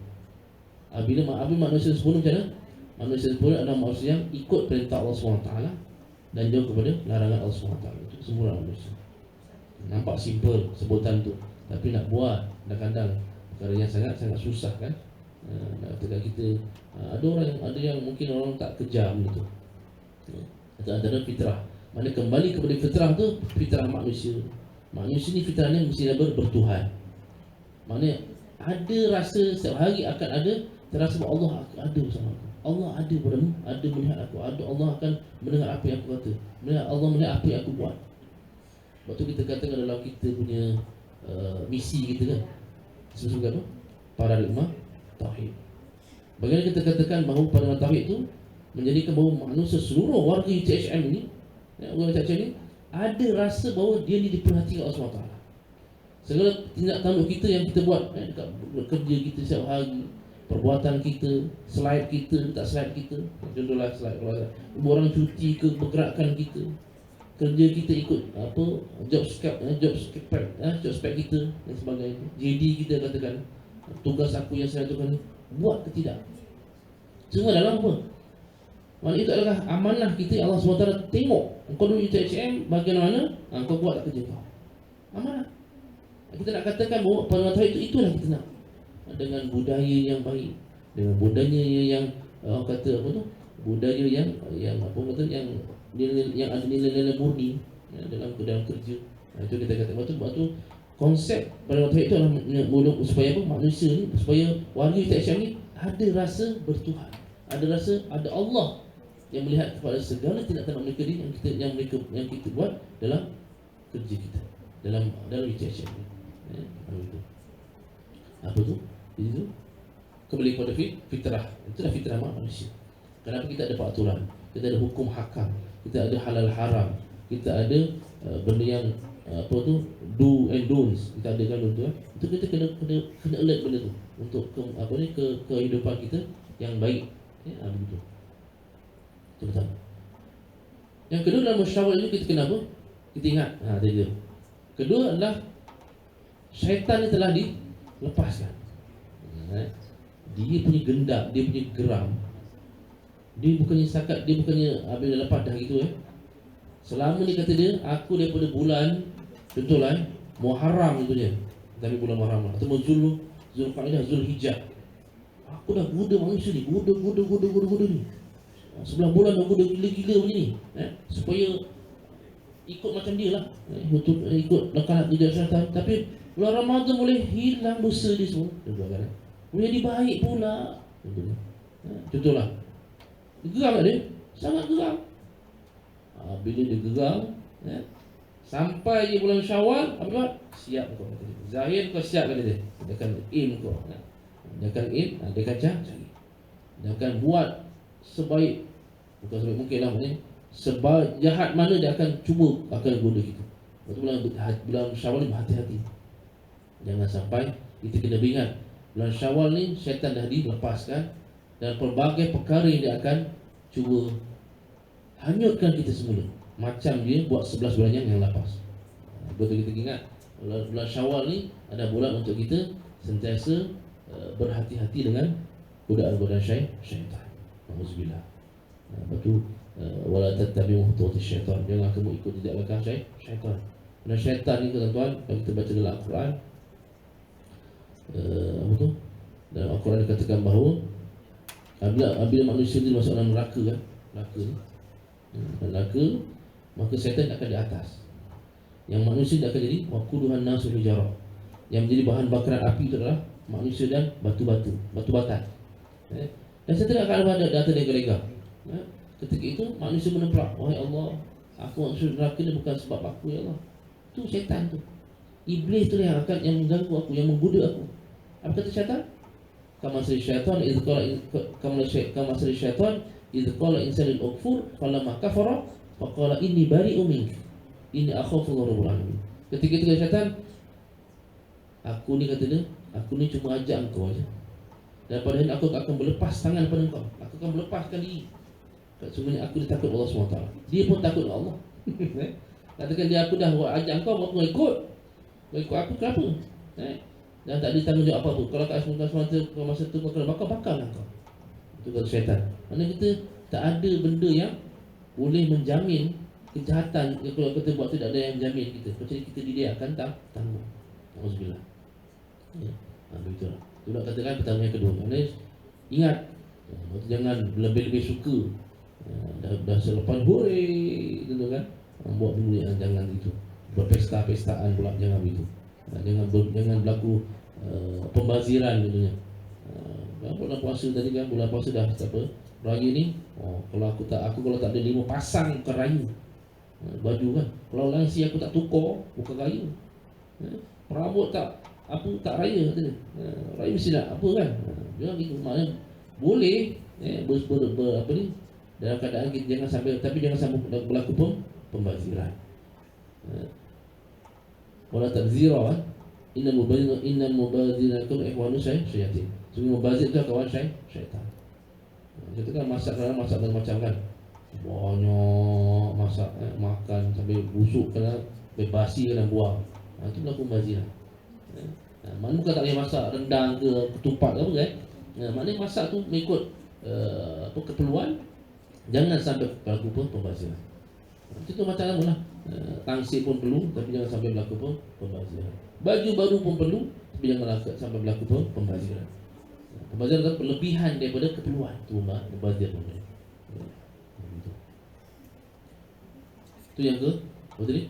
Bila manusia sempurna macam mana? Manusia sempurna adalah manusia yang ikut perintah Allah SWT dan jauh kepada larangan Allah SWT. Itu sempurna manusia. Nampak simple sebutan tu, tapi nak buat kadang-kadang perkara yang sangat susah kan. Nak katakan kita ada yang mungkin orang tak kejar benda tu. Itu antara fitrah. Mana kembali kepada fitrah tu, fitrah manusia. Manusia ni fitrahnya mesti bertuhan. Maknanya ada rasa setiap hari akan ada terasa bahawa Allah ada bersama aku. Allah ada padamu, ada melihat aku, ada Allah akan mendengar apa yang aku kata. Allah melihat apa yang aku buat. Sebab tu kita katakan dalam kita punya misi kita kan, sebagai apa? Paradigma Tauhid. Bagaimana kita katakan bahawa paradigma Tauhid itu menjadikan bahawa manusia seluruh warga UTHM ini, warga UTHM ini ada rasa bahawa dia ni diperhatikan Allah SWT. Segala tindak tanduk kita yang kita buat dekat kerja kita setiap hari, perbuatan kita, slide kita, tak slide kita, contohlah slide kalau orang cuti ke pergerakan kita, kerja kita ikut apa job spec kita dan sebagainya. JD kita katakan tugas aku yang saya lakukan buat ke tidak, semua dalam apa? Maksudnya itu adalah amanah kita yang Allah SWT tengok. Kau dulu UTHM bagian mana, kau buat tak kerja kau. Amanah. Kita nak katakan bahawa pada waktu itulah kita nak, dengan budaya yang baik, dengan budaya yang orang kata apa tu, budaya yang apa kata yang ada nilai-nilai murni dalam kerja. Itu kita kata waktu konsep pada waktu itu adalah supaya apa, manusia ni, supaya warga UTHM ni ada rasa bertuhan, ada rasa ada Allah yang melihat kepada segala tindak tanduk mereka ni yang kita buat dalam kerja kita, dalam UTHM ni. Apa tu? Itu kembali kepada fitrah. Itulah fitrah manusia. Kenapa kita ada peraturan? Kita ada hukum hakam, kita ada halal haram, kita ada benda yang apa tu, do and don'ts. Kita ada kan benda tu. Itu kita kena alert benda tu untuk kehidupan kita yang baik. Begitu. Itu pertama. Yang kedua dalam musyawarah itu kita kena apa? Kita ingat, dia. Kedua adalah syaitan ni telah dilepaskan. Dia punya gendap, dia punya geram. Dia bukannya sakat, dia bukannya habis dah lepas dah gitu Selama ni kata dia, aku daripada bulan contohlah Muharram itu dia. Tapi bulan Muharram atau Zulqa'dah, Zulhijjah. Aku dah goda manusia ni, goda ni. Sebelah bulan dah goda gila-gila macam ni. Supaya ikut macam dia lah. Untuk ikut nakalat dia syaitan. Tapi bulan Ramadan boleh hilang dosa dia semua. Boleh jadi baik pula. Contohlah. Geram tak dia? Sangat geram. Bila dia geram, sampai je bulan Syawal, apa buat? Siap kau kata dia. Zahir kau siap kata dia. Dia akan aim kau. Dia akan aim, dia akan cari. Dia akan buat sebaik, bukan sebaik mungkin lah maknanya, sebaik jahat mana dia akan cuba akan goda kita. Lepas bulan Syawal ni berhati-hati. Jangan sampai kita kena ingat bulan Syawal ni syaitan dah dilepaskan dan pelbagai perkara yang dia akan cuba hanyutkan kita semula. Macam dia buat 11 bulan yang lepas. Betul kita ingat bulan Syawal ni ada bulan untuk kita sentiasa berhati-hati dengan godaan-godaan syaitan. Alhamdulillah. Lepas tu wala tattabi'u khutuwati syaitan. Jangan kamu ikut jejak langkah syaitan. Kerana syaitan ni tuan-tuan, kalau kita baca dalam Al-Quran, apa tu? Dalam Al-Quran dikatakan bahawa apabila manusia ni masuk dalam neraka kan, neraka, maka syaitan akan di atas. Yang manusia dia akan jadi waquduhan nasu hijarah. Yang menjadi bahan bakaran api itu adalah manusia dan batu batan. Dan syaitan akan ada data lega-lega. Ketika itu manusia menemprak, wahai Allah, aku masuk neraka ni bukan sebab aku ya Allah. Itu syaitan tu. Iblis tu yang akan mengganggu aku, yang menggoda aku. Apa kata syaitan? Kama sari syaitan idh qala insanul ukfur falamma kafara faqala inni bari'un mink inni akhafu rabbul alamin. Ketika itu syaitan, aku ni kata dia, aku ni cuma ajak engkau aja. Dan pada hari aku akan berlepas tangan pada engkau. Aku akan melepaskan diri. Sebenarnya aku dia takut Allah SWT. Dia pun takut Allah. Katakan dia aku dah ajak engkau, aku ikut. Kau ikut aku kenapa? Dan tak ada tanggungjawab apa-apa. Kalau kat semata kau masa tu kau kena bakar lah kau. Itu kata syaitan. Maksudnya kita tak ada benda yang boleh menjamin kejahatan. Kalau kita buat tu tak ada yang menjamin kita. Kecuali kita dia akan tanggung. Alhamdulillah. Begitulah. Itu nak katakan pertama yang kedua. Maksudnya ingat, jangan lebih-lebih suka. Dah selepas hore gitu kan. Buat dulu yang jangan itu. Berpesta-pestaan pula jangan begitu. Jangan berlaku pembaziran contohnya. Bulan puasa tadi kan, bulan puasa dah apa? Raya ni, kalau aku kalau tak ada 5 pasang bukan raya. Baju kan. Kalau langsi aku tak tukar, bukan raya. Rambut tak raya katanya. Raya mesti nak apa kan? Dia gitu maknanya boleh apa ni? Dalam keadaan kita jangan sampai berlaku pembaziran. Wala tabzira, innal mubadzirina kanu ikhwanu syayatin. Semua mubazir itu kawan syaitan. Kita kan masak macam kan. Banyak masak, makan sampai busuk kena basi kena buang. Itu berlaku pembaziran. Mana bukan tak boleh masak rendang ke ketupat ke apa kan. Maknanya masak tu mengikut keperluan. Jangan sampai berlaku pembaziran. Itu macam mana lah. Tangsi pun perlu, tapi jangan sampai berlaku pembaziran. Baju baru pun perlu, tapi jangan sampai berlaku pembaziran. Pembaziran adalah berlebihan daripada keperluan. Itu pembaziran. Itu yang ke? Betul ni?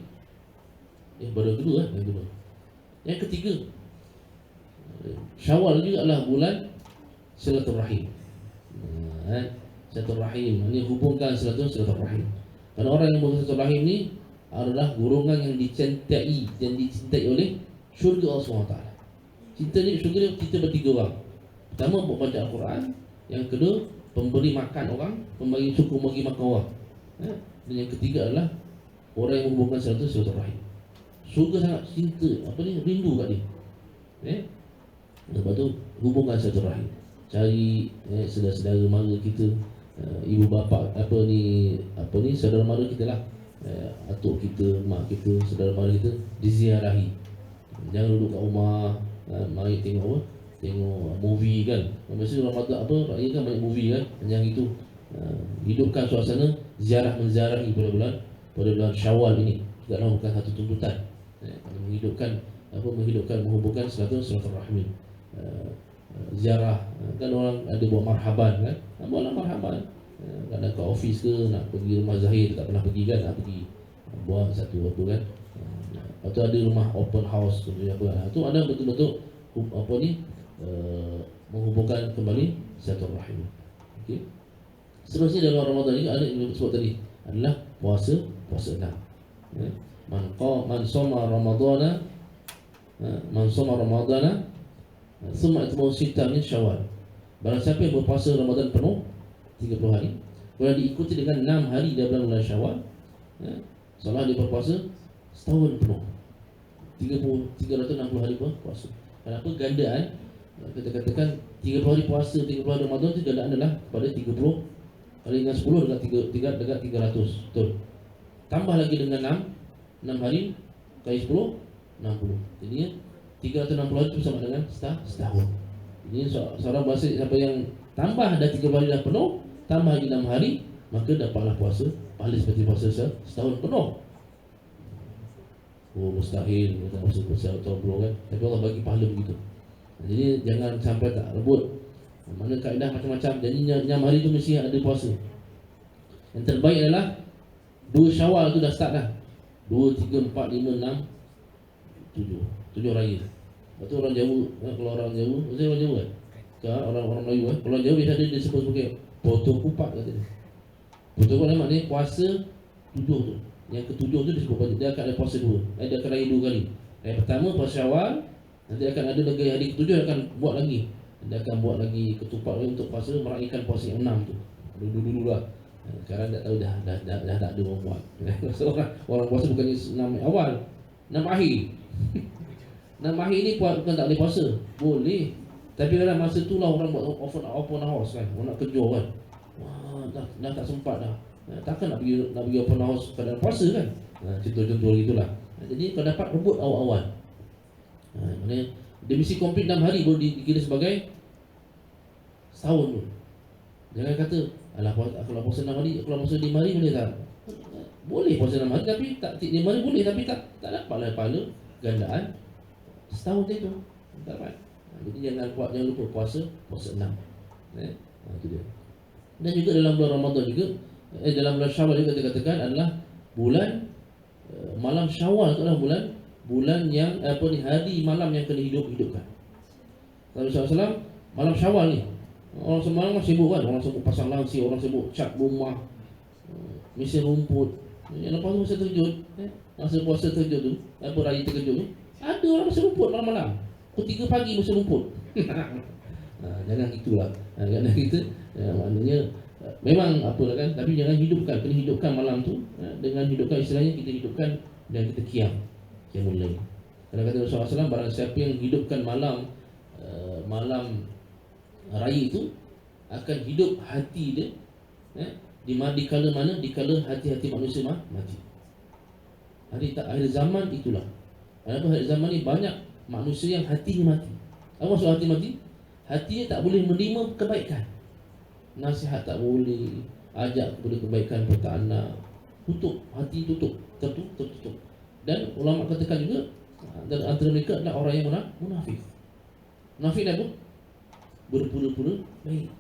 Baru kedua yang kedua. Yang ketiga, Syawal juga adalah bulan silaturahim. Silaturahim, ini hubungkan silaturahim. Karena orang yang berhubungan silaturahim ni adalah golongan yang dicintai dan dicintai oleh syurga Allah SWT. Cinta ni, syurga ni kita bertiga orang. Pertama, baca Al-Quran. Yang kedua, pemberi makan orang, pemberi suku bagi makan orang. Dan yang ketiga adalah orang yang menghubungkan silaturahim. Syurga sangat cinta, rindu kat dia. Lepas tu hubungkan silaturahim. Cari saudara-saudara mara kita ibu bapa apa ni saudara mara kita lah, atuk kita, mak kita, saudara mara kita diziarahi. Jangan duduk kat rumah, mari tengok apa? Tengok movie kan. Biasa Ramadan apa, raya kan banyak movie kan. Yang itu hidupkan suasana ziarah menziarahi pada bulan Syawal ini. Juga bukan satu tuntutan. Menghidupkan menghubungkan silaturahmi. Ziarah kan orang ada buat marhaban kan. Buatlah marhaban. Kadang kat office ke nak pergi rumah Zahir tak pernah pergi kan, nak pergi buat satu apa kan. Lepas tu ada rumah open house tu apa. Tu ada betul-betul apa ni menghubungkan kembali silaturahmi. Okey. Seterusnya dalam Ramadan ini ada yang disebut tadi adalah puasa 6. Man shoma Ramadana thumma atma'u sittah min Syawal. Barang siapa yang berpuasa Ramadan penuh 30 hari, kemudian diikuti dengan 6 hari dalam bulan Syawal, seolah dia berpuasa setahun penuh. 360 hari puasa. Kenapa gandaan? Kita katakan 30 hari puasa, 30 hari Ramadan itu gandaan adalah pada 30 kali dengan 10 dekat 300. Betul. Tambah lagi dengan 6 hari kali 10 60. Jadinya 360 hari itu sama dengan setahun. Jadi seorang puasa siapa yang tambah dah 30 hari dah penuh, tambah lagi 6 hari, maka dapatlah puasa pahala seperti puasa setahun penuh. Oh, mustahil kita puasa bro kan. Tapi Allah bagi pahala begitu. Jadi jangan sampai tak rebut. Mana kaedah macam-macam. Jadi 6 hari tu mesti ada puasa. Yang terbaik adalah 2 Syawal tu dah start dah. 2, 3, 4, 5, 6, 7 raya. Lepas tu orang Jawa, kalau orang Jawa, saya orang Jawa kan? Orang Melayu kan? Kalau orang Jawa biasa dia sebut sebagai potong kupat kata dia. Potong kupat maknanya puasa 7 tu. Yang ke-7 tu disebut banyak. Dia akan ada puasa 2. Dia akan raya 2 kali. Raya pertama puasa Syawal, nanti akan ada lagi hari ke-7 dia akan buat lagi. Dia akan buat lagi ketupat untuk puasa meraihkan puasa yang 6 tu. Dulu lah. Sekarang tak tahu dah tak ada orang buat. Orang puasa bukannya 6 awal, 6 akhir. 6 akhir ni bukan tak boleh puasa. Boleh. Tapi dalam masa tu lah orang buat open house kan. Orang nak kejar kan. Wah, dah tak sempat dah. Takkan nak pergi open house keadaan puasa kan. Contoh-contoh gitulah. Jadi kau dapat rebut awal-awal. Maknanya dia mesti complete 6 hari baru dikira sebagai setahun tu. Jangan kata alah kalau puasa 6 hari, kalau puasa 5 hari boleh tak? Boleh puasa 6 hari tapi tak 5 hari boleh tapi tak dapatlah pahala gandaan setahun itu. Tak dapat. Jadi jangan lupa puasa 6. Itu dia. Dan juga dalam bulan Ramadan juga dalam bulan Syawal juga kita katakan adalah bulan malam Syawal itu adalah bulan yang hari malam yang kena hidupkan. Kalau SAW malam Syawal ni orang semalam sibuk kan, orang sibuk pasang langsir, orang sibuk cat rumah, mesin rumput. Yang lepas tu masa terkejut, masa puasa terkejut tu, raya terkejut tu, ada orang mesin rumput malam-malam. Pukul 3 pagi mesin rumput. Jangan gitulah. Jangan kita maknanya memang apalah kan, tapi jangan kena hidupkan malam tu dengan hidupkan istilahnya kita hidupkan dan kita qiyam mulai. Karena kata Rasulullah SAW, barang siapa yang hidupkan malam raya itu akan hidup hati dia di kala mana? Di kala hati-hati manusia mati. Akhir zaman itulah. Kenapa akhir zaman ni banyak manusia yang hatinya mati. Apa maksud hati mati? Hatinya tak boleh menerima kebaikan. Nasihat tak boleh, ajak kepada kebaikan kepada anak. Tutup, hati tutup, tertutup. Dan ulama katakan juga dan antara mereka adalah orang yang munafik. Munafik apa? Berpura-pura baik.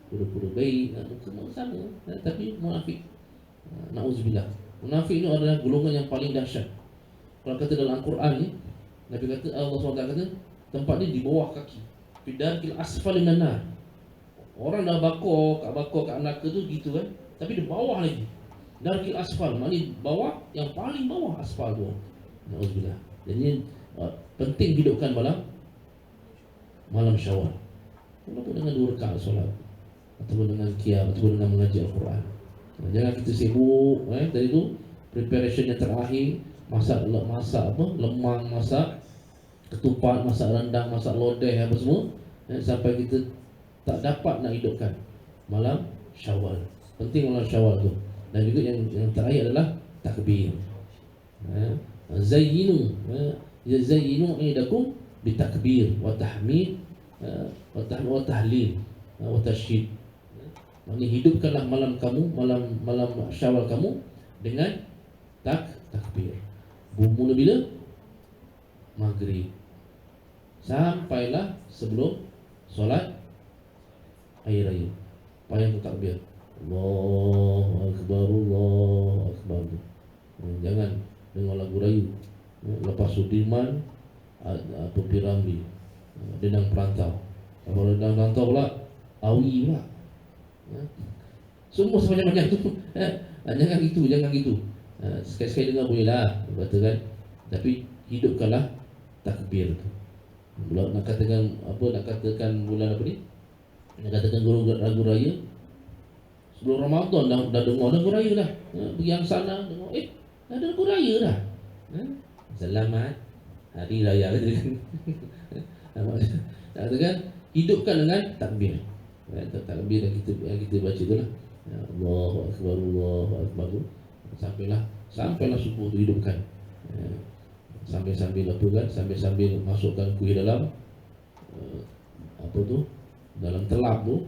Muka sama, tapi munafik. Nauzubillah. Munafik itu adalah golongan yang paling dahsyat. Kalau kata dalam Al-Quran ni, Nabi kata, Allah SWT kata, tempat ni di bawah kaki. Fidarkil asfali minan nar. Orang dah bakar kat neraka tu gitu kan, tapi di bawah lagi. Darkil asfal, maknanya bawah, yang paling bawah asfal tu. Nauzubillah. Jadi penting hidupkan malam Syawal. Walaupun dengan 2 rakaat solat, ataupun dengan qiyam, ataupun dengan mengaji Al-Quran. Jangan kita sibuk tadi tu preparation yang terakhir, masak lemang, masak ketupat, masak rendang, masak lodeh apa semua, sampai kita tak dapat nak hidupkan malam Syawal. Penting bulan Syawal tu. Dan juga yang terakhir adalah takbir. Zayyinu, zayyinu idakum bitakbir wa tahmid wa tahlil wa tasydid. Maknanya hidupkanlah malam kamu, malam Syawal kamu dengan takbir. Bermula bila? Maghrib. Sampailah sebelum solat hari raya. Payah takbir. Allahu Akbar, Allahu Akbar. Jangan dengar lagu rayu. Lepas Sudirman, apa Piramli, Dendang Perantau. Kalau Dendang Perantau pula, Awi pula. Semua sebanyak-banyak tu. Jangan gitu. Sekali-sekali dengar boleh lah, kata kan. Tapi hidupkanlah takbir tu. Nak katakan bulan apa ni? Nak katakan lagu raya. Sebelum Ramadan dah dengar lagu raya dah. Pergi yang sana dengar, dah ada lagu raya dah. Selamat Hari Raya kata kan. Katakan hidupkan dengan takbir. Takbir yang kita baca tu lah. Allahu Akbar, Allahu Akbar tu. Sampailah subuh tu hidupkan. Sambil apa kan? Sambil masukkan kuih dalam apa tu? Dalam telap tu,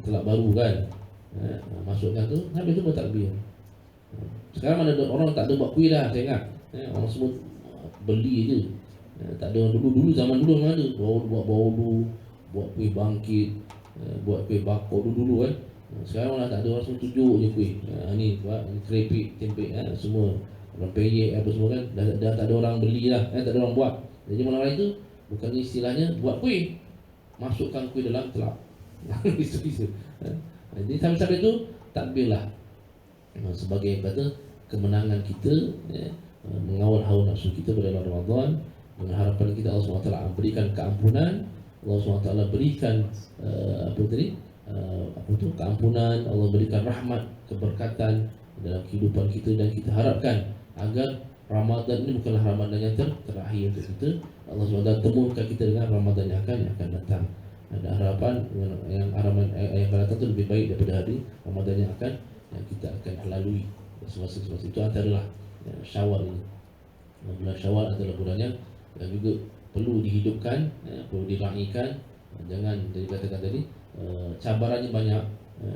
telap baru kan. Masukkan tu, habis tu bertakbir. Sekarang mana ada orang tak ada buat kuih dah, saya ingat. Orang semua beli je. Tak ada orang dulu zaman dulu memang ada buat bawlu, buat kuih bangkit, buat kuih bakor dulu kan. Sekarang orang tak ada, orang semua tunjuk je kuih. Ni buat keripik, tempe semua. Rempeyek apa semua kan, dah tak ada orang beli lah, tak ada orang buat. Jadi malam raya tu bukan istilahnya buat kuih, masukkan kuih dalam telap. Isu-isu. Jadi sampai-sampai tu takbirlah sebagai kata kemenangan kita, mengawal hawa nafsu kita pada bulan Ramadan, dengan harapan kita Allah SWT berikan keampunan, Allah SWT berikan keampunan, Allah berikan rahmat, keberkatan dalam kehidupan kita, dan kita harapkan agar Ramadan ini bukanlah Ramadan yang terakhir untuk kita. Allah SWT temukan kita dengan Ramadan yang akan datang. Ada harapan yang akan datang itu lebih baik daripada hari Ramadan yang kita akan lalui semasa itu. Antaralah Syawal ini. Bulan Syawal adalah bulan yang juga perlu dihidupkan, perlu diraihkan. Jangan jadi katakan tadi cabarannya banyak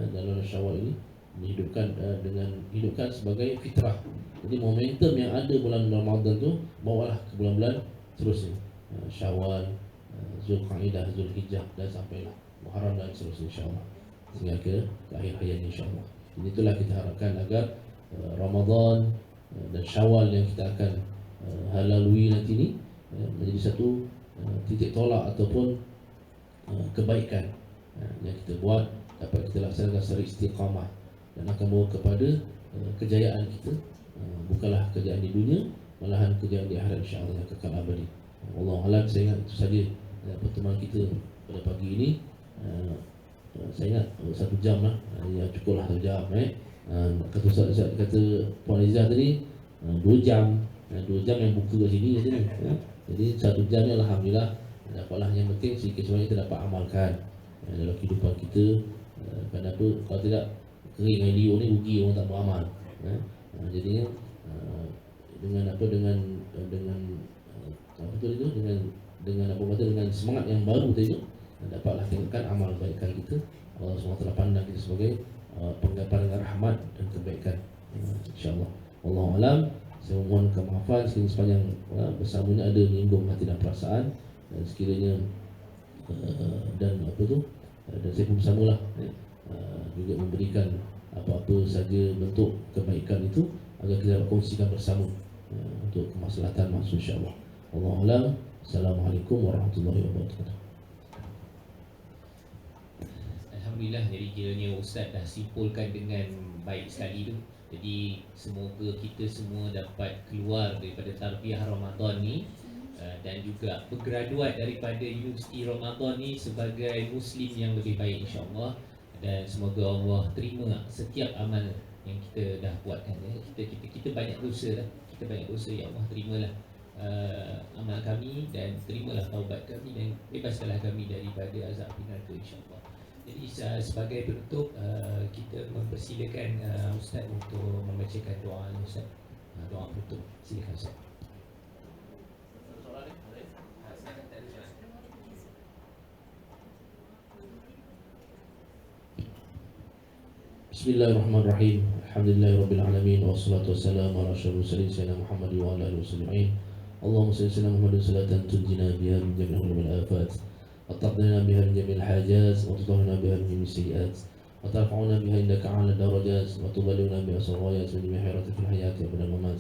dalam Syawal ini. Hidupkan sebagai fitrah. Jadi momentum yang ada bulan Ramadan tu bawalah ke bulan-bulan seterusnya. Syawal, Zulqaidah, Zulhijjah, dan sampailah Muharram dan seterusnya insya-Allah. Sehingga ke akhir hayat insya-Allah. Jadi itulah kita harapkan agar Ramadan dan Syawal yang kita akan lalui nanti ni menjadi satu titik tolak ataupun kebaikan yang kita buat dapat kita laksanakan secara istiqamah dan akan bawa kepada kejayaan kita, bukanlah kejayaan di dunia, malahan kejayaan di akhirat insya-Allah yang kekal abadi. Wallahu a'lam. Saya ingat itu saja pertemuan kita pada pagi ini. Saya ingat 1 jam lah, ya cukuplah 1 jam. Kata Ustaz kata Puan Izzah tadi 2 jam, 2 jam yang buka kat sini tadi. Jadi 1 jam ni alhamdulillah dapatlah, yang penting sikit sebanyak kita dapat amalkan dalam kehidupan kita. Kenapa kalau tidak kering dengan liur ni rugi orang tak beramal. Jadinya dengan semangat yang baru tadi tu dapatlah tingkatkan amal kebaikan kita. Allah SWT pandang kita sebagai pandangan rahmat dan kebaikan, insya-Allah. Wallahu a'lam. Saya mohon kemaafan sepanjang bersama ni ada menyinggung hati dan perasaan, dan sekiranya dan saya pun bersamalah juga memberikan apa-apa saja bentuk kebaikan itu agar kita dapat kongsikan bersama untuk kemaslahatan maksud insya-Allah. Wallahu a'lam. Assalamualaikum warahmatullahi wabarakatuh. Alhamdulillah, jadi kiranya Ustaz dah simpulkan dengan baik sekali tu. Jadi semoga kita semua dapat keluar daripada tarbiyah Ramadan ni dan juga bergraduat daripada Universiti Ramadan ni sebagai Muslim yang lebih baik insya-Allah. Dan semoga Allah terima setiap amal yang kita dah buatkan. Kita banyak dosa lah. Ya Allah, terimalah amal kami dan terimalah taubat kami dan bebaskanlah kami daripada azab neraka insya-Allah. Jadi sebagai penutup kita mempersilakan Ustaz untuk membacakan doa Ustaz. Doa penutup. Silakan Ustaz. Bismillahirrahmanirrahim. Alhamdulillahirabbil alamin wassalatu wassalamu ala asyrofil mursalin sayyidina Muhammad wa ala alihi wasallam. Allahumma salli ala Muhammadin salatan tunjina biha min jami'il humum wal afat wa taqdina biha min jami'il hajat wa tudhhirna biha min jami'is sayyi'at wa tarfa'una biha indaka 'ala darajat wa tuballighuna biha sarayat wa jami'i khairati fil hayati wa ba'da mamat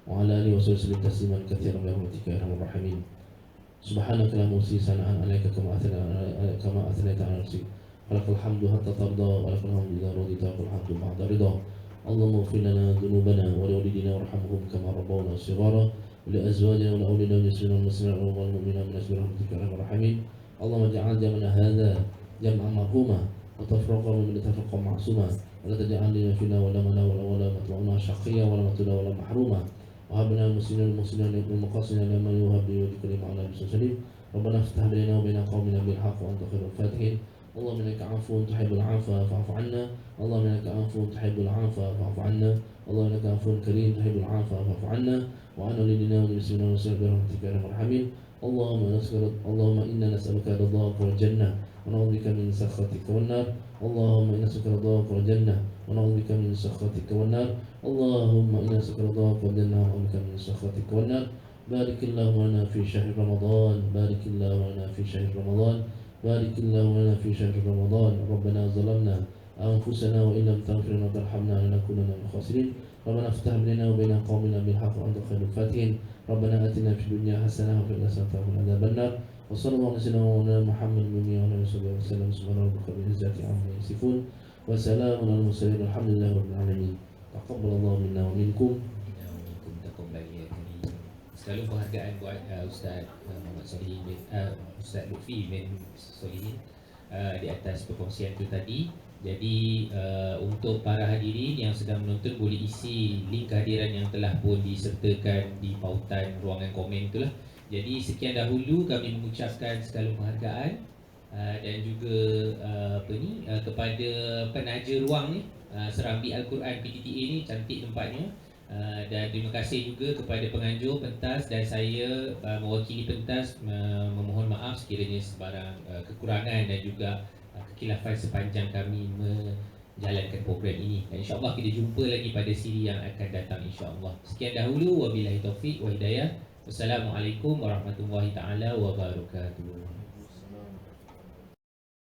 wa ala alihi wa sallim tasliman katsiran bi rahmatika ya arhamar rahimin. Subhanaka la nuhsi sana'an 'alaika kama athnayta 'ala nafsik. Walakal hamdu hatta tarda, walakal hamdu idza radita, walakal hamdu ba'da ridha. Allahumma ighfir lana dhunubana wa liwalidina warhamhum kama rabbawna shighara wa li azwajina wa li awlina wa yusrina wa nasrina wal mu'minina min asbi rahmatika ya arhamar rahimin. Allahumma ij'al jam'ana hadza jam'an marhuma wa tafraqana min tafarruqan ma'suma wa la taj'al lana fina wa la mana wa la matlu'una shaqiyya wa la matlu'a wa la mahruma wa habna muslimin muslimin min maqasidina lama yuhab li wajhika ma'ana bisallim. Rabbana iftah bainana wa bain qaumina bil haqq wa anta khairul fatihin. اللهم انك عفو تحب العفو فاعف عنا. اللهم انك عفو تحب العفو فاعف عنا. اللهم انك عفو كريم تحب العفو فاعف عنا. وعن والدنا وللمسلمين والمسلمات برحمتك يا ارحم الراحمين. اللهم انا نسالك رضاك والجنه ونعوذ بك من سخطك والنار. اللهم انا نسالك رضاك والجنه ونعوذ بك من سخطك والنار. اللهم انا نسالك رضاك والجنه ونعوذ بك من سخطك والنار. بارك اللهم لنا في شهر رمضان. بارك اللهم لنا في شهر رمضان. بارك اللهم لنا في شهر رمضان. ربنا ظلمنا أنفسنا وإن لم تغفر لنا وترحمنا لنكونن من الخاسرين. ربنا افتح بيننا وبين قومنا بالحق وأنت خير الفاتحين. ربنا آتنا في الدنيا حسنة وفي الآخرة حسنة وقنا عذاب النار. وصلى الله على سيدنا ومولانا محمد وعلى آله وصحبه وسلم. سبحان ربك رب العزة عما يصفون وسلام على المرسلين والحمد لله رب العالمين. تقبل الله منا ومنكم. Sekali penghargaan buat Ustaz Muhammad Solihin Ustaz Lutfi bin Solihin di atas perkongsian itu tadi. Jadi untuk para hadirin yang sedang menonton boleh isi link kehadiran yang telah pun disertakan di pautan ruangan komen itulah. Jadi sekian dahulu kami mengucapkan segala penghargaan dan juga kepada penaja ruang ni, Serambi Al-Quran PTTA ni cantik tempatnya. Dan terima kasih juga kepada penganjur pentas dan saya mewakili pentas memohon maaf sekiranya sebarang kekurangan dan juga kekhilafan sepanjang kami menjalankan program ini. Dan insya-Allah kita jumpa lagi pada siri yang akan datang insya-Allah. Sekian dahulu, wabillahi taufik wa hidayah. Wassalamualaikum warahmatullahi taala wabarakatuh.